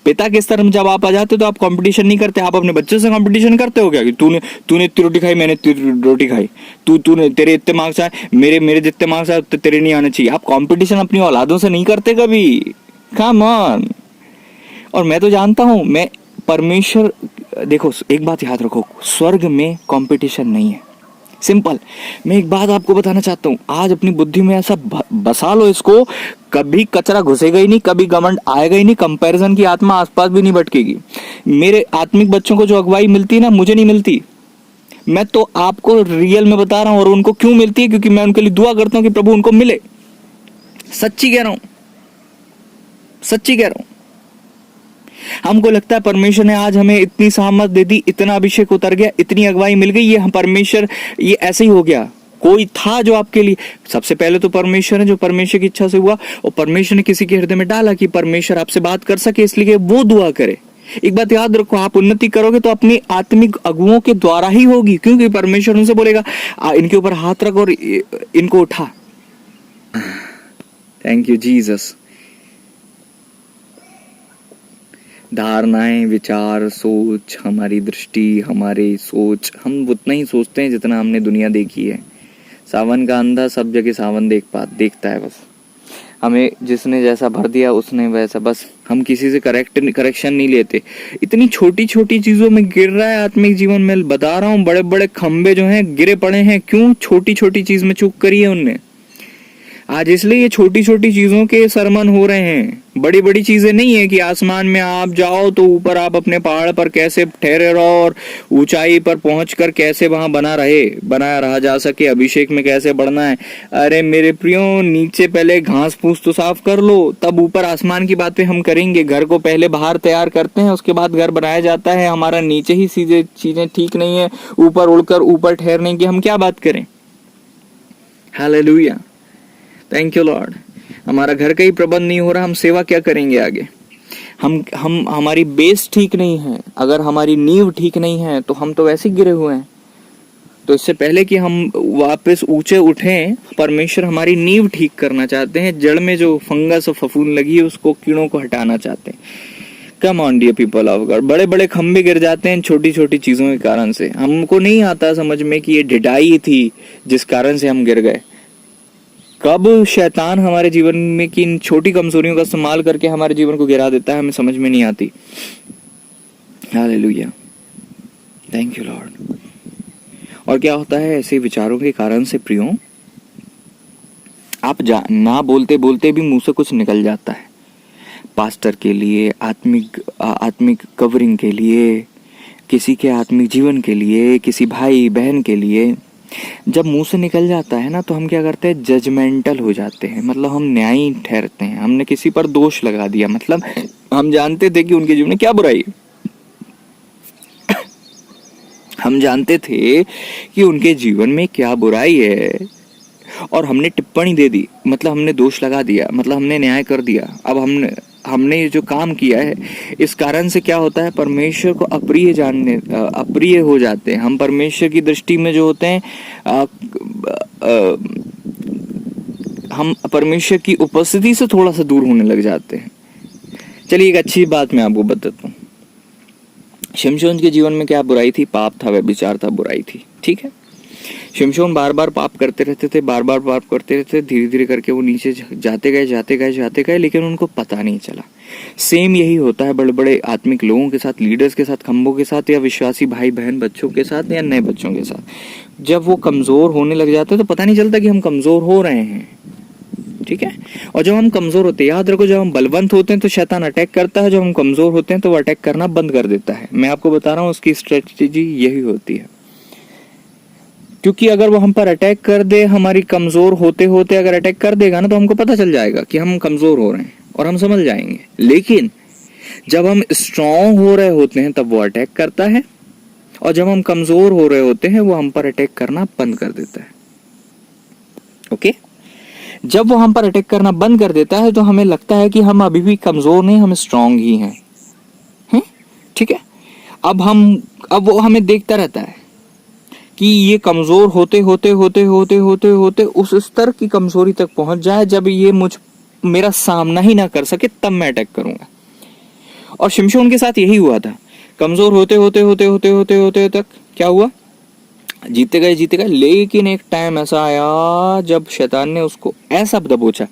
पिता के स्तर में जब आप आ जाते हो तो आप कंपटीशन नहीं करते। आप अपने बच्चे से कंपटीशन करते हो क्या कि तूने इतनी रोटी खाई, मैंने इतनी रोटी खाई, तूने तेरे इतने मार्क्स आए, मेरे जितने मार्क्स आए तो तेरे नहीं आने चाहिए। आप कंपटीशन अपनी औलादों से नहीं करते कभी। Come on. और मैं तो जानता हूं, मैं परमेश्वर, देखो एक बात याद रखो, स्वर्ग में कंपटीशन नहीं है। सिंपल। मैं एक बात आपको बताना चाहता हूँ, आज अपनी बुद्धि में ऐसा बसा लो इसको, कभी कचरा घुसेगा ही नहीं, कभी घमंड आएगा ही नहीं, कंपैरिजन की आत्मा आसपास भी नहीं भटकेगी। मेरे आत्मिक बच्चों को जो अगुवाई मिलती है ना, मुझे नहीं मिलती। मैं तो आपको रियल में बता रहा हूँ। और उनको क्यों मिलती है? क्योंकि मैं उनके लिए दुआ करता हूँ कि प्रभु उनको मिले। सच्ची कह रहा हूँ, सच्ची कह रहा हूँ। हमको लगता है परमेश्वर ने आज हमें इतनी सामर्थ दे दी, इतना अभिषेक उतर गया, इतनी अगुवाई मिल गई, ये हम परमेश्वर, ये ऐसे ही हो गया। कोई था जो आपके लिए, सबसे पहले तो परमेश्वर है, जो परमेश्वर की इच्छा से हुआ, और परमेश्वर ने किसी के हृदय में डाला कि परमेश्वर आपसे बात कर सके, इसलिए वो दुआ करे। एक बात याद रखो, आप उन्नति करोगे तो अपनी आत्मिक अगुओं के द्वारा ही होगी, क्योंकि परमेश्वर उनसे बोलेगा इनके ऊपर हाथ रख और इनको उठा। Thank you Jesus. धारणाएं, विचार, सोच, हमारी दृष्टि, हमारी सोच, हम उतना ही सोचते हैं जितना हमने दुनिया देखी है। सावन का अंधा सब जगह सावन देखता है। बस हमें जिसने जैसा भर दिया उसने वैसा, बस हम किसी से करेक्शन नहीं लेते। इतनी छोटी छोटी चीजों में गिर रहा है आत्मिक जीवन में। बता रहा हूँ, बड़े बड़े खंबे जो हैं गिरे पड़े हैं। क्यों? छोटी छोटी चीज में चूक करी है उनने। आज इसलिए ये छोटी छोटी चीजों के सरमन हो रहे हैं। बड़ी बड़ी चीजें नहीं है कि आसमान में आप जाओ तो ऊपर आप अपने पहाड़ पर कैसे ठहरे रहो और ऊंचाई पर पहुंचकर कैसे वहां बनाया रहा जा सके, अभिषेक में कैसे बढ़ना है। अरे मेरे प्रियो, नीचे पहले घास फूस तो साफ कर लो, तब ऊपर आसमान की बातें हम करेंगे। घर को पहले बाहर तैयार करते हैं, उसके बाद घर बनाया जाता है। हमारा नीचे ही सीधे चीजें ठीक नहीं है, ऊपर उड़कर ऊपर ठहरने की हम क्या बात करें। Hallelujah, thank you Lord. हमारा घर का ही प्रबंध नहीं हो रहा, हम सेवा क्या करेंगे आगे? हम हमारी बेस ठीक नहीं है। अगर हमारी नींव ठीक नहीं है तो हम तो वैसे ही गिरे हुए हैं। तो इससे पहले कि हम वापस ऊंचे उठें, परमेश्वर हमारी नींव ठीक करना चाहते हैं। जड़ में जो फंगस और फफूंद लगी है उसको, कीड़ों को हटाना चाहते हैं। Come on dear people of God. बड़े बड़े खंबे गिर जाते हैं छोटी छोटी चीजों के कारण से। हमको नहीं आता समझ में कि ये ढिढाई थी जिस कारण से हम गिर गए। कब शैतान हमारे जीवन में की इन छोटी कमजोरियों का इस्तेमाल करके हमारे जीवन को गिरा देता है, हमें समझ में नहीं आती। Hallelujah, thank you Lord. और क्या होता है ऐसे विचारों के कारण से प्रियो, आप ना बोलते बोलते भी मुंह से कुछ निकल जाता है, पास्टर के लिए, आत्मिक कवरिंग के लिए, किसी के आत्मिक जीवन के लिए, किसी भाई बहन के लिए। जब मुंह से निकल जाता है ना, तो हम क्या करते हैं, जजमेंटल हो जाते हैं, मतलब हम न्यायी ठहरते हैं। हमने किसी पर दोष लगा दिया, मतलब हम जानते थे कि उनके जीवन में क्या बुराई है, हम जानते थे कि उनके जीवन में क्या बुराई है, और हमने टिप्पणी दे दी, मतलब हमने दोष लगा दिया, मतलब हमने न्याय कर दिया। अब हमने ये जो काम किया है, इस कारण से क्या होता है, परमेश्वर को अप्रिय हो जाते हैं हम। परमेश्वर की दृष्टि में जो होते हैं, हम परमेश्वर की उपस्थिति से थोड़ा सा दूर होने लग जाते हैं। चलिए एक अच्छी बात मैं आपको बताता हूँ। शिमशोन के जीवन में क्या बुराई थी? पाप था, व्यभिचार था, बुराई थी, ठीक है। शिमशोन बार बार पाप करते रहते थे, बार बार पाप करते रहते थे, धीरे धीरे करके वो नीचे जाते गए, लेकिन उनको पता नहीं चला। सेम यही होता है बड़े बड़े आत्मिक लोगों के साथ, लीडर्स के साथ, खंभों के साथ, या विश्वासी भाई बहन बच्चों के साथ, या नए बच्चों के साथ। जब वो कमजोर होने लग जाते हैं तो पता नहीं चलता कि हम कमजोर हो रहे हैं, ठीक है। और जब हम कमजोर होते हैं, याद रखो, जब हम बलवंत होते हैं तो शैतान अटैक करता है, जब हम कमजोर होते हैं तो वो अटैक करना बंद कर देता है। मैं आपको बता रहा हूँ उसकी स्ट्रेटेजी यही होती है, क्योंकि अगर वो हम पर अटैक कर दे, हमारी कमजोर होते होते अगर अटैक कर देगा ना, तो हमको पता चल जाएगा कि हम कमजोर हो रहे हैं और हम समझ जाएंगे। लेकिन जब हम स्ट्रांग हो रहे होते हैं तब वो अटैक करता है, और जब हम कमजोर हो रहे होते हैं वो हम पर अटैक करना बंद कर देता है। ओके, जब वो हम पर अटैक करना बंद कर देता है तो हमें लगता है कि हम अभी भी कमजोर नहीं, हम स्ट्रांग ही हैं, ठीक है। अब वो हमें देखता रहता है कि ये कमजोर होते होते होते होते होते होते उस स्तर की कमजोरी तक पहुंच जाए जब ये मेरा सामना ही ना कर सके, तब मैं अटैक करूंगा। और शिमशोन के साथ यही हुआ था। कमजोर होते होते होते होते होते होते तक क्या हुआ, जीते गए, लेकिन एक टाइम ऐसा आया जब शैतान ने उसको ऐसा दबोचा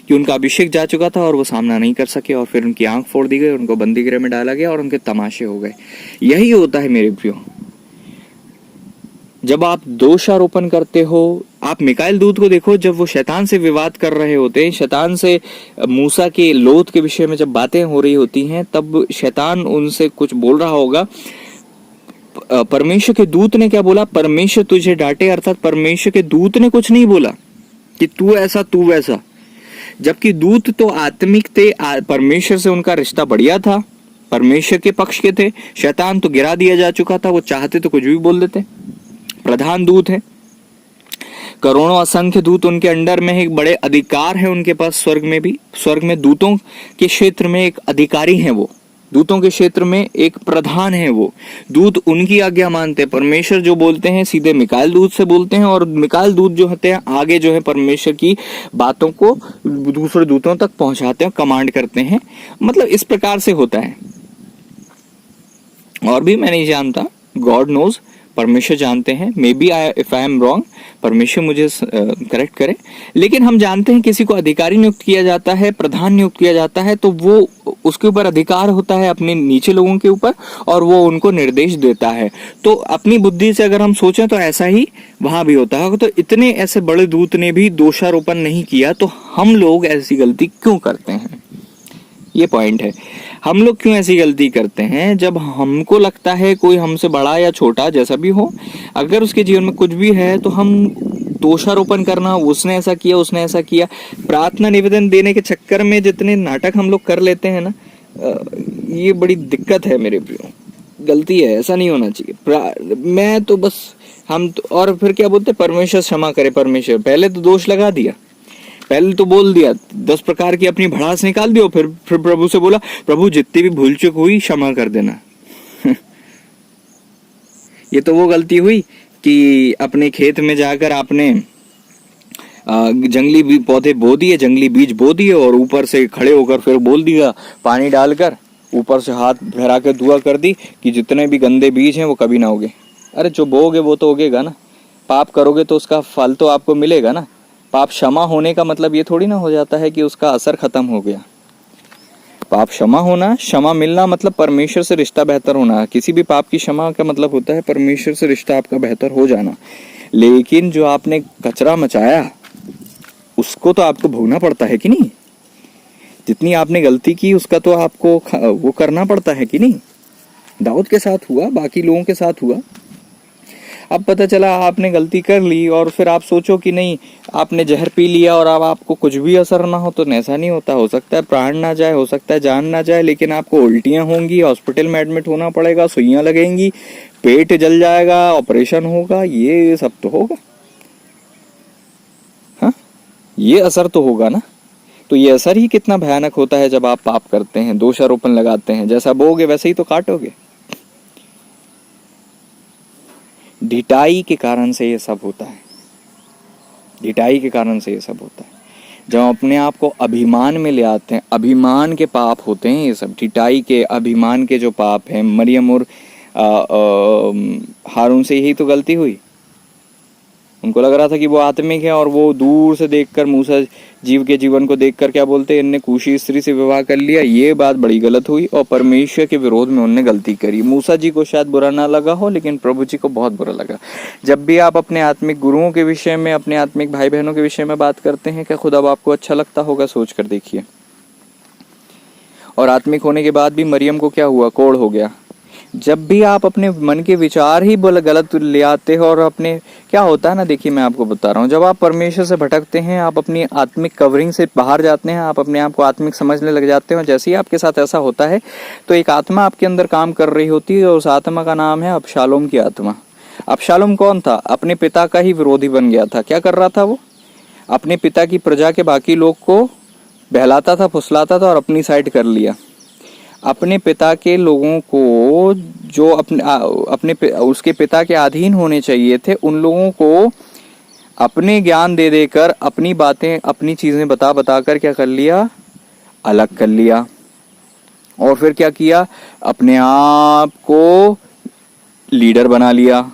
कि उनका अभिषेक जा चुका था और वो सामना नहीं कर सके, और फिर उनकी आंख फोड़ दी गई, उनको बंदी गृह में डाला गया और उनके तमाशे हो गए। यही होता है मेरे प्रियो, जब आप दोषारोपण करते हो। आप मिकाएल दूत को देखो, जब वो शैतान से विवाद कर रहे होते हैं, शैतान से मूसा के लोथ के विषय में जब बातें हो रही होती हैं, तब शैतान उनसे कुछ बोल रहा होगा। परमेश्वर के दूत ने क्या बोला, परमेश्वर तुझे डांटे, अर्थात परमेश्वर के दूत ने कुछ नहीं बोला कि तू ऐसा तू वैसा, जबकि दूत तो आत्मिक थे, परमेश्वर से उनका रिश्ता बढ़िया था, परमेश्वर के पक्ष के थे। शैतान तो गिरा दिया जा चुका था, वो चाहते तो कुछ भी बोल देते। प्रधान दूत है, करोड़ों असंख्य दूत उनके अंडर में है, एक बड़े अधिकार है उनके पास। स्वर्ग में दूतों के क्षेत्र में एक अधिकारी है, वो दूतों के क्षेत्र में एक प्रधान है। वो दूत उनकी आज्ञा मानते हैं, परमेश्वर जो बोलते हैं सीधे मिकाएल दूत से बोलते हैं, और मिकाएल दूत जो होते हैं आगे जो है परमेश्वर की बातों को दूसरे दूतों तक पहुंचाते हैं, कमांड करते हैं। मतलब इस प्रकार से होता है। और भी मैं नहीं जानता, गॉड नोज, परमेश्वर जानते हैं। May be if I am wrong, परमेश्वर मुझे करेक्ट करे। लेकिन हम जानते हैं किसी को अधिकारी नियुक्त किया जाता है, प्रधान नियुक्त किया जाता है, तो वो उसके ऊपर अधिकार होता है अपने नीचे लोगों के ऊपर, और वो उनको निर्देश देता है। तो अपनी बुद्धि से अगर हम सोचें तो ऐसा ही वहां भी होता है। तो इतने ऐसे बड़े दूत ने भी दोषारोपण नहीं किया, तो हम लोग ऐसी गलती क्यों करते हैं? ये पॉइंट है, हम लोग क्यों ऐसी गलती करते हैं? जब हमको लगता है कोई हमसे बड़ा या छोटा जैसा भी हो, अगर उसके जीवन में कुछ भी है, तो हम दोषारोपण करना, उसने ऐसा किया, उसने ऐसा किया, प्रार्थना निवेदन देने के चक्कर में जितने नाटक हम लोग कर लेते हैं ना, ये बड़ी दिक्कत है मेरे प्रियो, गलती है, ऐसा नहीं होना चाहिए। मैं तो बस हम तो, और फिर क्या बोलते, परमेश्वर क्षमा करे। परमेश्वर पहले तो दोष लगा दिया, पहले तो बोल दिया, 10 प्रकार की अपनी भड़ास निकाल दियो, फिर प्रभु से बोला, प्रभु जितनी भी भूल चूक हुई क्षमा कर देना। ये तो वो गलती हुई कि अपने खेत में जाकर आपने जंगली पौधे बो दिए, जंगली बीज बो दिए, और ऊपर से खड़े होकर फिर बोल दिया, पानी डालकर ऊपर से हाथ फहरा कर दुआ कर दी कि जितने भी गंदे बीज हैं वो कभी ना उगे। अरे जो बोओगे वो तो उगेगा ना, पाप करोगे तो उसका फल तो आपको मिलेगा ना। पाप क्षमा होने का मतलब ये थोड़ी ना हो जाता है कि उसका असर खत्म हो गया। पाप क्षमा होना, क्षमा मिलना मतलब परमेश्वर से रिश्ता बेहतर होना। किसी भी पाप की क्षमा का मतलब होता है परमेश्वर से रिश्ता आपका बेहतर हो जाना। लेकिन जो आपने कचरा मचाया उसको तो आपको भोगना पड़ता है कि नहीं। जितनी आपने गलती की उसका तो आपको वो करना पड़ता है कि नहीं। दाऊद के साथ हुआ, बाकी लोगों के साथ हुआ। अब पता चला आपने गलती कर ली और फिर आप सोचो कि नहीं आपने जहर पी लिया और अब आपको कुछ भी असर ना हो, तो ऐसा नहीं होता। हो सकता है प्राण ना जाए, हो सकता है जान ना जाए, लेकिन आपको उल्टियां होंगी, हॉस्पिटल में एडमिट होना पड़ेगा, सुइयां लगेंगी, पेट जल जाएगा, ऑपरेशन होगा, ये सब तो होगा। हाँ, ये असर तो होगा ना। तो ये असर ही कितना भयानक होता है जब आप पाप करते हैं, दोषारोपण लगाते हैं। जैसा बोगे वैसे ही तो काटोगे। ढिठाई के कारण से ये सब होता है। ढिठाई के कारण से ये सब होता है। जब अपने आप को अभिमान में ले आते हैं, अभिमान के पाप होते हैं ये सब। ढिठाई के, अभिमान के जो पाप हैं, मरियम और हारून से यही तो गलती हुई। उनको लग रहा था कि वो आत्मिक है और वो दूर से देखकर, मूसा जीव के जीवन को देखकर क्या बोलते हैं, इनने कूशी स्त्री से विवाह कर लिया। ये बात बड़ी गलत हुई और परमेश्वर के विरोध में उनने गलती करी। मूसा जी को शायद बुरा ना लगा हो, लेकिन प्रभु जी को बहुत बुरा लगा। जब भी आप अपने आत्मिक गुरुओं के विषय में, अपने आत्मिक भाई बहनों के विषय में बात करते हैं, क्या खुद अब आपको अच्छा लगता होगा? सोच कर देखिए। और आत्मिक होने के बाद भी मरियम को क्या हुआ? कोढ़ हो गया। जब भी आप अपने मन के विचार ही गलत ले आते हो और अपने क्या होता है ना, देखिए मैं आपको बता रहा हूँ, जब आप परमेश्वर से भटकते हैं, आप अपनी आत्मिक कवरिंग से बाहर जाते हैं, आप अपने आप को आत्मिक समझने लग जाते हो। जैसे ही आपके साथ ऐसा होता है तो एक आत्मा आपके अंदर काम कर रही होती है और उस आत्मा का नाम है अबशालोम की आत्मा। अबशालोम कौन था? अपने पिता का ही विरोधी बन गया था। क्या कर रहा था वो? अपने पिता की प्रजा के बाकी लोग को बहलाता था, फुसलाता था और अपनी साइड कर लिया। अपने पिता के लोगों को, जो उसके पिता के अधीन होने चाहिए थे, उन लोगों को अपने ज्ञान दे देकर, अपनी बातें, अपनी चीजें बता बता कर क्या कर लिया? अलग कर लिया। और फिर क्या किया? अपने आप को लीडर बना लिया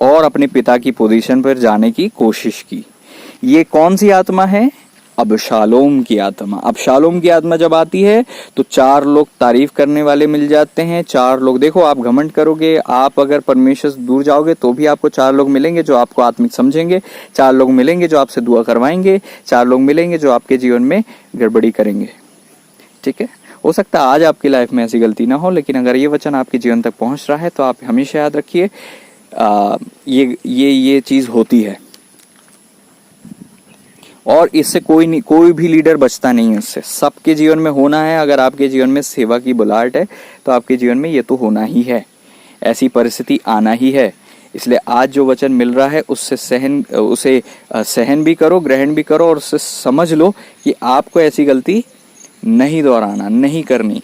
और अपने पिता की पोजीशन पर जाने की कोशिश की। ये कौन सी आत्मा है? अबशालोम की आत्मा। अबशालोम की आत्मा जब आती है तो चार लोग तारीफ करने वाले मिल जाते हैं। चार लोग, देखो आप घमंड करोगे, आप अगर परमेश्वर से दूर जाओगे तो भी आपको चार लोग मिलेंगे जो आपको आत्मिक समझेंगे। चार लोग मिलेंगे जो आपसे दुआ करवाएंगे। चार लोग मिलेंगे जो आपके जीवन में गड़बड़ी करेंगे। ठीक है, हो सकता है आज आपकी लाइफ में ऐसी गलती ना हो, लेकिन अगर ये वचन आपके जीवन तक पहुंच रहा है तो आप हमेशा याद रखिए ये चीज होती है और इससे कोई भी लीडर बचता नहीं है। इससे सबके जीवन में होना है। अगर आपके जीवन में सेवा की बुलाहट है तो आपके जीवन में ये तो होना ही है, ऐसी परिस्थिति आना ही है। इसलिए आज जो वचन मिल रहा है उसे सहन भी करो, ग्रहण भी करो और उससे समझ लो कि आपको ऐसी गलती नहीं दोहराना, नहीं करनी।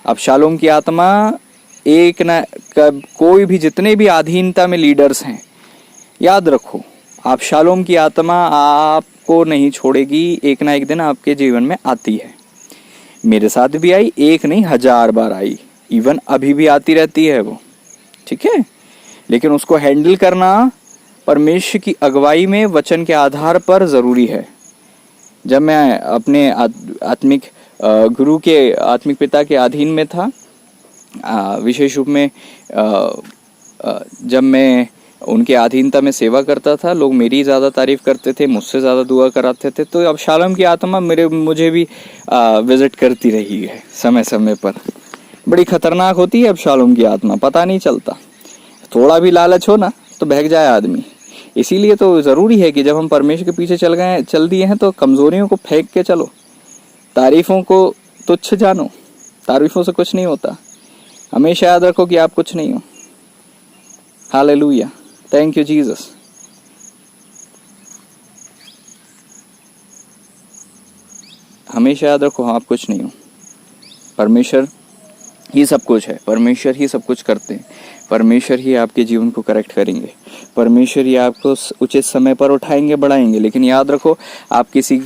अबशालोम की आत्मा एक ना कोई भी, जितने भी अधीनता में लीडर्स हैं, याद रखो अबशालोम की आत्मा आपको नहीं छोड़ेगी। एक ना एक दिन आपके जीवन में आती है। मेरे साथ भी आई, एक नहीं 1000 बार आई, इवन अभी भी आती रहती है वो। ठीक है, लेकिन उसको हैंडल करना परमेश्वर की अगुवाई में, वचन के आधार पर जरूरी है। जब मैं अपने आत्मिक गुरु के, आत्मिक पिता के अधीन में था, विशेष रूप में जब मैं उनके अधीनता में सेवा करता था, लोग मेरी ज़्यादा तारीफ करते थे, मुझसे ज़्यादा दुआ कराते थे। तो अबशालोम की आत्मा मुझे भी विजिट करती रही है समय समय पर। बड़ी खतरनाक होती है अबशालोम की आत्मा, पता नहीं चलता। थोड़ा भी लालच हो ना तो बहक जाए आदमी। इसीलिए तो ज़रूरी है कि जब हम परमेश्वर के पीछे चल दिए हैं तो कमज़ोरियों को फेंक के चलो, तारीफों को तुच्छ जानो। तारीफों से कुछ नहीं होता। हमेशा याद रखो कि आप कुछ नहीं हो। Hallelujah, thank you Jesus. हमेशा याद रखो आप कुछ नहीं हो, परमेश्वर ही सब कुछ है। परमेश्वर ही सब कुछ करते हैं। परमेश्वर ही आपके जीवन को करेक्ट करेंगे। परमेश्वर ही आपको उचित समय पर उठाएंगे, बढ़ाएंगे। लेकिन याद रखो, आप किसी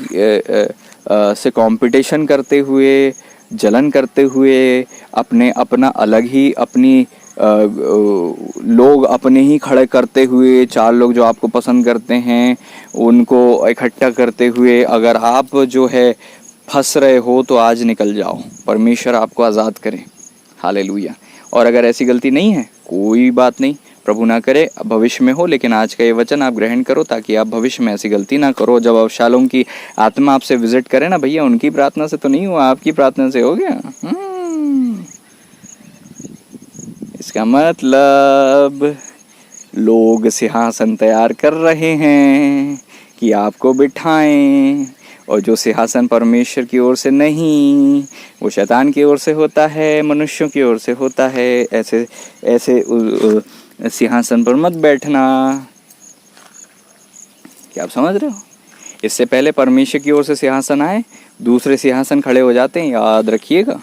से कंपटीशन करते हुए, जलन करते हुए, अपना अलग ही अपनी लोग अपने ही खड़े करते हुए, 4 लोग जो आपको पसंद करते हैं उनको इकट्ठा करते हुए अगर आप जो है फंस रहे हो तो आज निकल जाओ, परमेश्वर आपको आज़ाद करे। हालेलुया। और अगर ऐसी गलती नहीं है, कोई बात नहीं, प्रभु ना करे भविष्य में हो, लेकिन आज का ये वचन आप ग्रहण करो ताकि आप भविष्य में ऐसी गलती ना करो। जब अबशालोम की आत्मा आपसे विजिट करे ना, भैया उनकी प्रार्थना से तो नहीं हुआ, आपकी प्रार्थना से हो गया। इसका मतलब लोग सिंहासन तैयार कर रहे हैं कि आपको बिठाएं, और जो सिंहासन परमेश्वर की ओर से नहीं, वो शैतान की ओर से होता है, मनुष्यों की ओर से होता है। ऐसे ऐसे सिंहासन पर मत बैठना। क्या आप समझ रहे हो? इससे पहले परमेश्वर की ओर से सिंहासन आए, दूसरे सिंहासन खड़े हो जाते हैं, याद रखिएगा।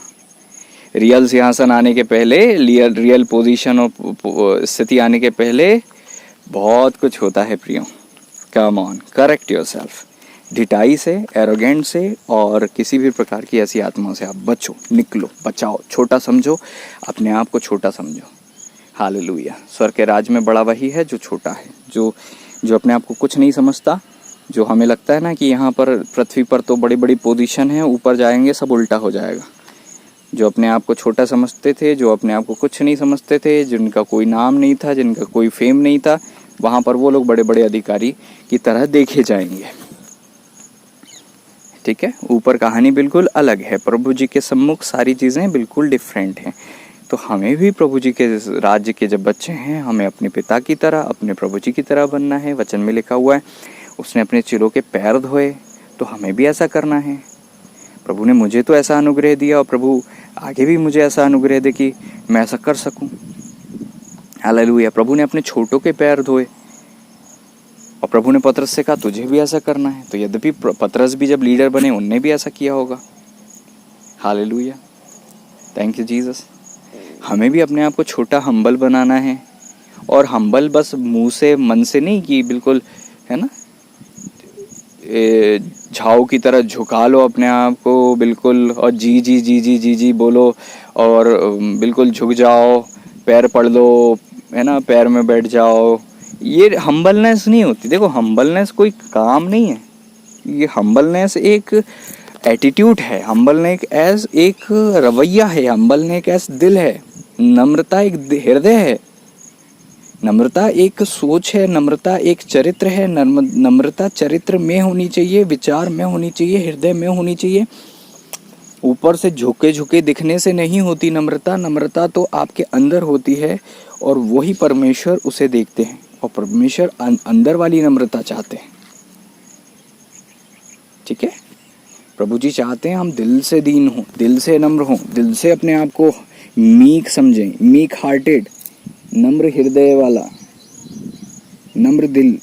रियल सिंहासन आने के पहले, रियल पोजीशन और स्थिति आने के पहले बहुत कुछ होता है प्रियो। Come on, correct yourself. ढिठाई से, एरोगेंट से और किसी भी प्रकार की ऐसी आत्माओं से आप बचो, निकलो, बचाओ। छोटा समझो, अपने आप को छोटा समझो। हालेलुया। स्वर्ग के राज में बड़ा वही है जो छोटा है, जो अपने आप को कुछ नहीं समझता। जो हमें लगता है ना कि यहाँ पर पृथ्वी पर तो बड़ी बड़ी पोजीशन है, ऊपर जाएंगे सब उल्टा हो जाएगा। जो अपने आप को छोटा समझते थे, जो अपने आप को कुछ नहीं समझते थे, जिनका कोई नाम नहीं था, जिनका कोई फेम नहीं था, वहाँ पर वो लोग बड़े बड़े अधिकारी की तरह देखे जाएंगे। ठीक है, ऊपर कहानी बिल्कुल अलग है। प्रभु जी के सम्मुख सारी चीज़ें बिल्कुल डिफरेंट हैं। तो हमें भी प्रभु जी के राज्य के जब बच्चे हैं, हमें अपने पिता की तरह, अपने प्रभु जी की तरह बनना है। वचन में लिखा हुआ है, उसने अपने चेलों के पैर धोए, तो हमें भी ऐसा करना है। प्रभु ने मुझे तो ऐसा अनुग्रह दिया, और प्रभु आगे भी मुझे ऐसा अनुग्रह दे कि मैं ऐसा कर सकूं। हालेलुया। प्रभु ने अपने छोटों के पैर धोए, और प्रभु ने पतरस से कहा तुझे भी ऐसा करना है। तो यद्यपि पतरस भी जब लीडर बने, उनने भी ऐसा किया होगा। Hallelujah, thank you Jesus. हमें भी अपने आप को छोटा, हम्बल बनाना है। और हम्बल बस मुंह से, मन से नहीं कि बिल्कुल, है ना, झाऊ की तरह झुका लो अपने आप को बिल्कुल, और जी जी जी जी जी जी बोलो, और बिल्कुल झुक जाओ, पैर पड़ लो, है ना, पैर में बैठ जाओ। ये हम्बलनेस नहीं होती। देखो, हम्बलनेस कोई काम नहीं है। ये हम्बलनेस एक एटीट्यूड है, हम्बलनेस एक रवैया है, हम्बलनेस दिल है, नम्रता एक हृदय है, नम्रता एक सोच है, नम्रता एक चरित्र है। नम्रता चरित्र में होनी चाहिए, विचार में होनी चाहिए, हृदय में होनी चाहिए। ऊपर से झुके झुके दिखने से नहीं होती नम्रता। नम्रता तो आपके अंदर होती है, और वही परमेश्वर उसे देखते हैं, और परमेश्वर अंदर वाली नम्रता चाहते हैं। ठीक है, प्रभु जी चाहते हैं हम दिल से दीन हों, दिल से नम्र हों, दिल से अपने आप को मीक समझें, मीक हार्टेड, नम्र हृदय वाला, नम्र दिल।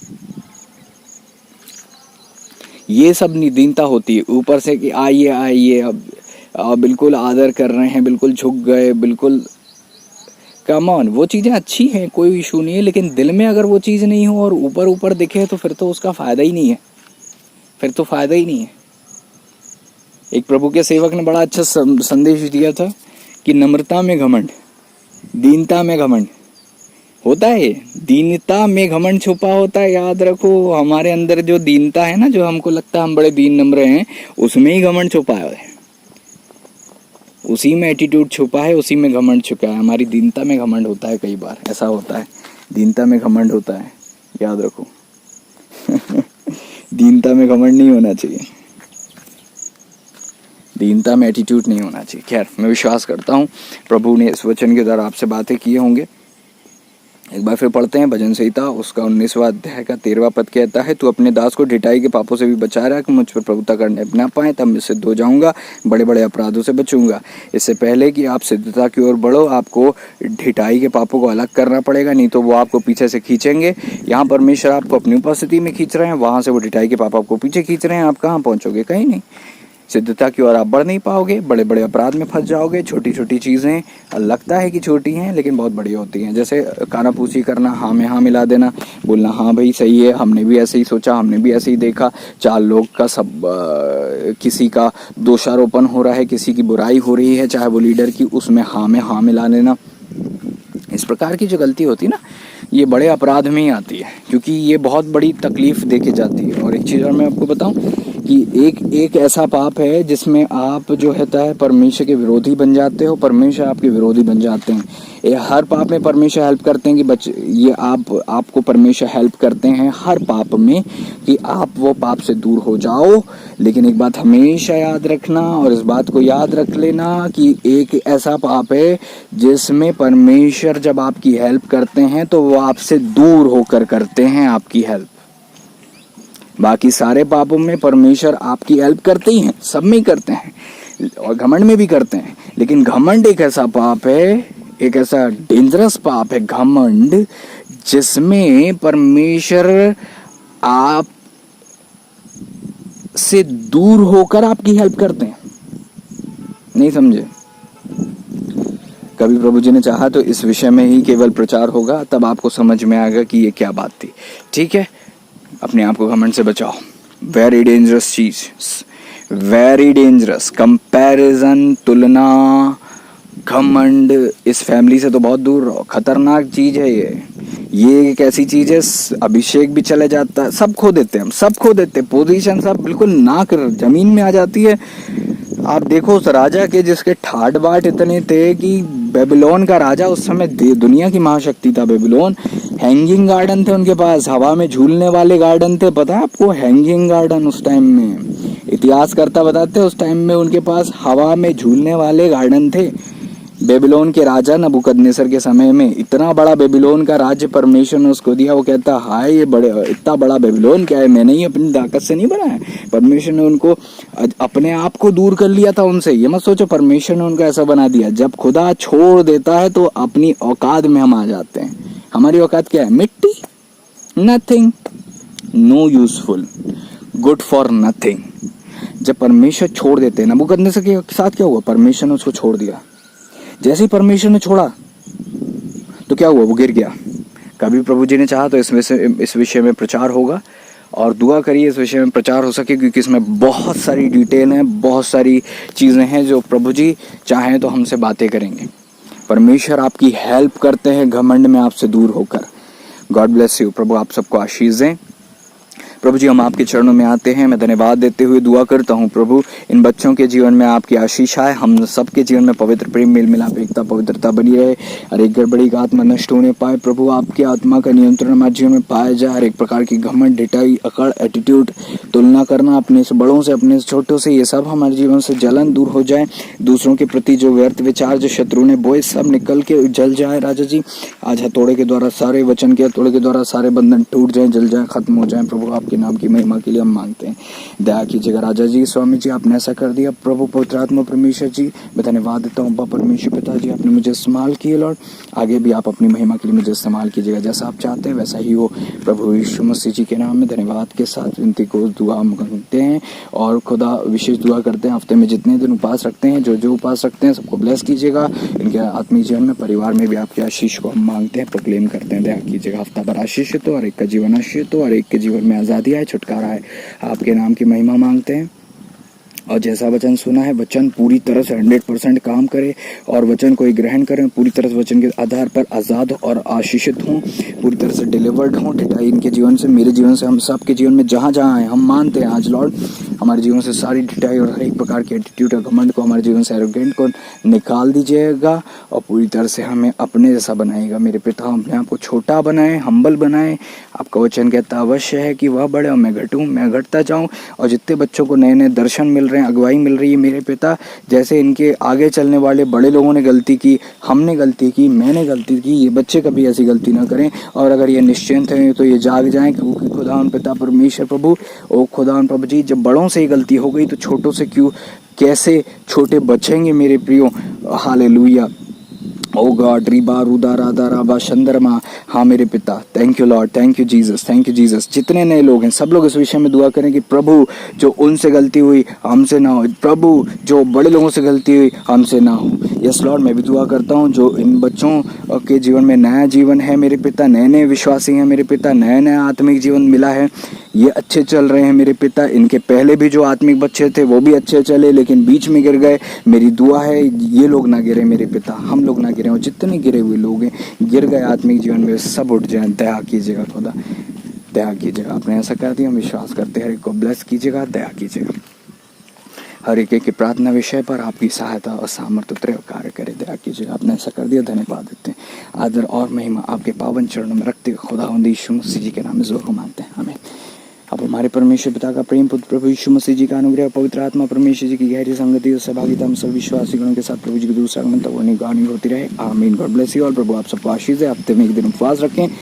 ये सब दीनता होती है। ऊपर से कि आइए आइए, अब बिल्कुल आदर कर रहे हैं, बिल्कुल झुक गए, बिल्कुल, कम ऑन। वो चीज़ें अच्छी हैं, कोई इशू नहीं है, लेकिन दिल में अगर वो चीज़ नहीं हो और ऊपर ऊपर दिखे तो फिर तो उसका फ़ायदा ही नहीं है, फिर तो फ़ायदा ही नहीं है। एक प्रभु के सेवक ने बड़ा अच्छा संदेश दिया था कि नम्रता में घमंड, दीनता में घमंड होता है। दीनता में घमंड छुपा होता है। याद रखो, हमारे अंदर जो दीनता है ना, जो हमको लगता है हम बड़े दीन नम्र हैं, उसमें ही घमंड छुपा है, उसी में एटीट्यूड छुपा है, उसी में घमंड छुपा है। हमारी दीनता में घमंड होता है, कई बार ऐसा होता है, दीनता में घमंड होता है, याद रखो। दीनता में घमंड नहीं होना चाहिए, दीनता में एटीट्यूड नहीं होना चाहिए। खैर, मैं विश्वास करता हूँ प्रभु ने इस वचन के द्वारा आपसे बातें किए होंगे। एक बार फिर पढ़ते हैं भजन संहिता, उसका 19वां अध्याय का 13वां पद कहता है, तू अपने दास को ढिठाई के पापों से भी बचा रहा, कि मुझ पर प्रभुता करने ना पाए, तब मैं सिद्ध हो जाऊंगा, बड़े बड़े अपराधों से बचूंगा। इससे पहले कि आप सिद्धता की ओर बढ़ो, आपको ढिठाई के पापों को अलग करना पड़ेगा, नहीं तो वो आपको पीछे से खींचेंगे। यहाँ परमेश्वर आपको अपनी उपस्थिति में खींच रहे हैं, वहाँ से वो ढिठाई के पाप आपको पीछे खींच रहे हैं। आप कहाँ पहुँचोगे? कहीं नहीं। सिद्धता की ओर आप बढ़ नहीं पाओगे, बड़े बड़े अपराध में फंस जाओगे। छोटी छोटी चीज़ें लगता है कि छोटी हैं, लेकिन बहुत बड़ी होती हैं। जैसे कानापूसी करना, हाँ में हाँ मिला देना, बोलना हाँ भाई सही है, हमने भी ऐसे ही सोचा, हमने भी ऐसे ही देखा। 4 लोग का सब किसी का दोषारोपण हो रहा है, किसी की बुराई हो रही है, चाहे वो लीडर की, उसमें हाँ में हाँ मिला देना। इस प्रकार की जो गलती होती है ना, ये बड़े अपराध में ही आती है, क्योंकि ये बहुत बड़ी तकलीफ़ दे के जाती है। और एक चीज़ और मैं आपको बताऊं कि एक ऐसा पाप है जिसमें आप जो होता है परमेश्वर के विरोधी बन जाते हो, परमेश्वर आपके विरोधी बन जाते हैं। ये हर पाप में परमेश्वर हेल्प करते हैं कि ये आपको परमेश्वर हेल्प करते हैं हर पाप में कि आप वो पाप से दूर हो जाओ। लेकिन एक बात हमेशा याद रखना, और इस बात को याद रख लेना कि एक ऐसा पाप है जिसमें परमेश्वर जब आपकी हेल्प करते हैं तो वो आपसे दूर होकर करते हैं आपकी हेल्प। बाकी सारे पापों में परमेश्वर आपकी हेल्प करते ही हैं, सब में ही करते हैं, और घमंड में भी करते हैं। लेकिन घमंड एक ऐसा पाप है, एक ऐसा डेंजरस पाप है घमंड, जिसमें परमेश्वर आप से दूर होकर आपकी हेल्प करते हैं। नहीं समझे? कभी प्रभु जी ने चाहा तो इस विषय में ही केवल प्रचार होगा, तब आपको समझ में आएगा कि ये क्या बात थी। ठीक है, अपने आप को घमंड से बचाओ। वेरी डेंजरस चीज, वेरी डेंजरस। कंपैरिजन, तुलना, घमंड, इस फैमिली से तो बहुत दूर रहो। खतरनाक चीज है ये एक ऐसी चीज है, अभिषेक भी चले जाता है, सब खो देते हैं हम, सब खो देते हैं, पोजीशन सब बिल्कुल नाक जमीन में आ जाती है। आप देखो उस राजा के जिसके ठाट बाट इतने थे कि बेबीलोन का राजा उस समय दुनिया की महाशक्ति था बेबीलोन। हैंगिंग गार्डन थे उनके पास, हवा में झूलने वाले गार्डन थे, पता है आपको? हैंगिंग गार्डन उस टाइम में, इतिहासकर्ता बताते हैं उस टाइम में उनके पास हवा में झूलने वाले गार्डन थे। बेबीलोन के राजा नबूकदनेस्सर के समय में इतना बड़ा बेबीलोन का राज्य परमेश्वर ने उसको दिया। वो कहता हाय ये बड़े इतना बड़ा बेबीलोन क्या है, मैंने ही अपनी ताकत से नहीं बनाया, परमेश्वर ने उनको अपने आप को दूर कर लिया था उनसे। ये मत सोचो परमेश्वर ने उनको ऐसा बना दिया। जब खुदा छोड़ देता है तो अपनी औकात में हम आ जाते हैं। हमारी औकात क्या है? मिट्टी, nothing, no useful, good for nothing. जब परमेश्वर छोड़ देते हैं, नबूकदनेस्सर के साथ क्या हुआ? परमेश्वर ने उसको छोड़ दिया। जैसे ही परमेश्वर ने छोड़ा तो क्या हुआ? वो गिर गया। कभी प्रभु जी ने चाहा तो इस विषय में प्रचार होगा, और दुआ करिए इस विषय में प्रचार हो सके, क्योंकि इसमें बहुत सारी डिटेल हैं, बहुत सारी चीज़ें हैं जो प्रभु जी चाहें तो हमसे बातें करेंगे। परमेश्वर आपकी हेल्प करते हैं घमंड में आपसे दूर होकर। God bless you. प्रभु आप सबको आशीष दें। प्रभु जी हम आपके चरणों में आते हैं, मैं धन्यवाद देते हुए दुआ करता हूँ प्रभु इन बच्चों के जीवन में आपकी आशीष आए, हम सबके जीवन में पवित्र प्रेम, मेल मिलाप, एकता, पवित्रता बनी रहे, हर एक गड़बड़ी का आत्मा नष्ट होने पाए। प्रभु आपकी आत्मा का नियंत्रण हमारे जीवन में पाया जाए। हर एक प्रकार की घमंड, ढिठाई, अकड़, एटीट्यूड, तुलना करना अपने से बड़ों से, अपने से छोटों से, ये सब हमारे जीवन से जलन दूर हो जाए। दूसरों के प्रति जो व्यर्थ विचार जो शत्रु ने बोए सब निकल के जल जाए। राजा जी आज हथौड़े के द्वारा सारे वचन के हथौड़े के द्वारा सारे बंधन टूट जाए, जल जाए, खत्म हो जाए। प्रभु आपके नाम की महिमा के लिए हम मांगते हैं, दया कीजिएगा। राजा जी, स्वामी जी आपने ऐसा कर दिया। प्रभु पवित्र आत्मा परमेश्वर जी मैं धन्यवाद देता हूँ। परमेश्वर पिता जी आपने मुझे इस्तेमाल किए लॉर्ड, आगे भी आप अपनी महिमा के लिए मुझे इस्तेमाल कीजिएगा, जैसा आप चाहते हैं वैसा ही हो। प्रभु यीशु मसीह जी के नाम में धन्यवाद के साथ विनती को दुआ मांगते हैं, और खुदा विशेष दुआ करते हैं हफ्ते में जितने दिन उपास रखते हैं, जो उपास रखते हैं सबको ब्लेस कीजिएगा। इनके आत्मीय जीवन में, परिवार में भी आपके आशीष को हम मांगते हैं, प्रोक्लेम करते हैं। दया कीजिएगा, हफ्ता भर आशीषित हो, हर एक का जीवन आशीषित हो, हर एक के जीवन में आज़ादी आए, छुटकारा आए। आपके नाम की महिमा मांगते हैं, और जैसा वचन सुना है वचन पूरी तरह से 100% काम करे, और वचन को ग्रहण करें, पूरी तरह से वचन के आधार पर आज़ाद और आशीषित हों, पूरी तरह से डिलीवर्ड हों। ढिठाई इनके जीवन से, मेरे जीवन से, हम सब के जीवन में जहाँ जहाँ आए हम मानते हैं आज लॉर्ड हमारे जीवन से सारी ढिठाई और हर एक प्रकार के एटीट्यूड और घमंड को, हमारे जीवन से एरोगेंट को निकाल दीजिएगा, और पूरी तरह से हमें अपने जैसा बनाएगा। मेरे पिता अपने आप को छोटा बनाएं, हम्बल बनाएं। आपका वचन कहता अवश्य है कि वह बढ़े और मैं घटूँ, मैं घटता जाऊँ। और जितने बच्चों को नए नए दर्शन मिल रहे हैं, अगुवाई मिल रही है, मेरे पिता जैसे इनके आगे चलने वाले बड़े लोगों ने गलती की, हमने गलती की, मैंने गलती की, ये बच्चे कभी ऐसी गलती ना करें। और अगर ये निश्चिंत हैं तो ये जाग जाएं, क्योंकि खुदा उन पिता परमेश्वर प्रभु, ओ खुदा उन प्रभु जी, जब बड़ों से ही गलती हो गई तो छोटों से क्यों, कैसे छोटे बचेंगे मेरे प्रियो। हालेलुया। ओ गॉड, रिबा रुदा राधा राबा चंद्रमा। हाँ मेरे पिता, thank you Lord, thank you Jesus, thank you Jesus. जितने नए लोग हैं सब लोग इस विषय में दुआ करें कि प्रभु जो उनसे गलती हुई हमसे ना हो, प्रभु जो बड़े लोगों से गलती हुई हमसे ना हो। यस लॉर्ड, मैं भी दुआ करता हूँ जो इन बच्चों के जीवन में नया जीवन है मेरे पिता, नए नए विश्वासी हैं मेरे पिता, नया नया आत्मिक जीवन मिला है, ये अच्छे चल रहे हैं मेरे पिता, इनके पहले भी जो आत्मिक बच्चे थे वो भी अच्छे चले लेकिन बीच में गिर गए। मेरी दुआ है ये लोग ना गिरे मेरे पिता, हम लोग ना गिरे, और जितने गिरे हुए लोग हैं गिर गए आत्मिक जीवन में सब उठ जाएं। दया कीजिएगा खुदा, दया कीजिएगा। आपने ऐसा कर दिया, हम विश्वास करते हैं। हर एक को ब्लेस कीजिएगा, दया कीजिएगा। हर एक की प्रार्थना विषय पर आपकी सहायता और सामर्थ्य उतरे और कार्य करे, दया कीजिएगा। आपने ऐसा कर दिया, धन्यवाद देते हैं। आदर और महिमा आपके पावन चरणों में रखते हुए खुदावंद यीशु मसीह जी के नाम में जोर को मांगते हैं, आमीन। अब हमारे परमेश्वर पिता का प्रेम, पुत्र प्रभु यीशु मसीह जी का अनुग्रह, पवित्र आत्मा परमेश्वर जी की गहरी संगति और सहभागिता हम सब विश्वासी गणों के साथ प्रभु जी के दूसरा आगमन तक होनी होती रहे, आमीन। God bless you all. प्रभु आप सबको आशीष है। हफ्ते में एक दिन उपवास रखें।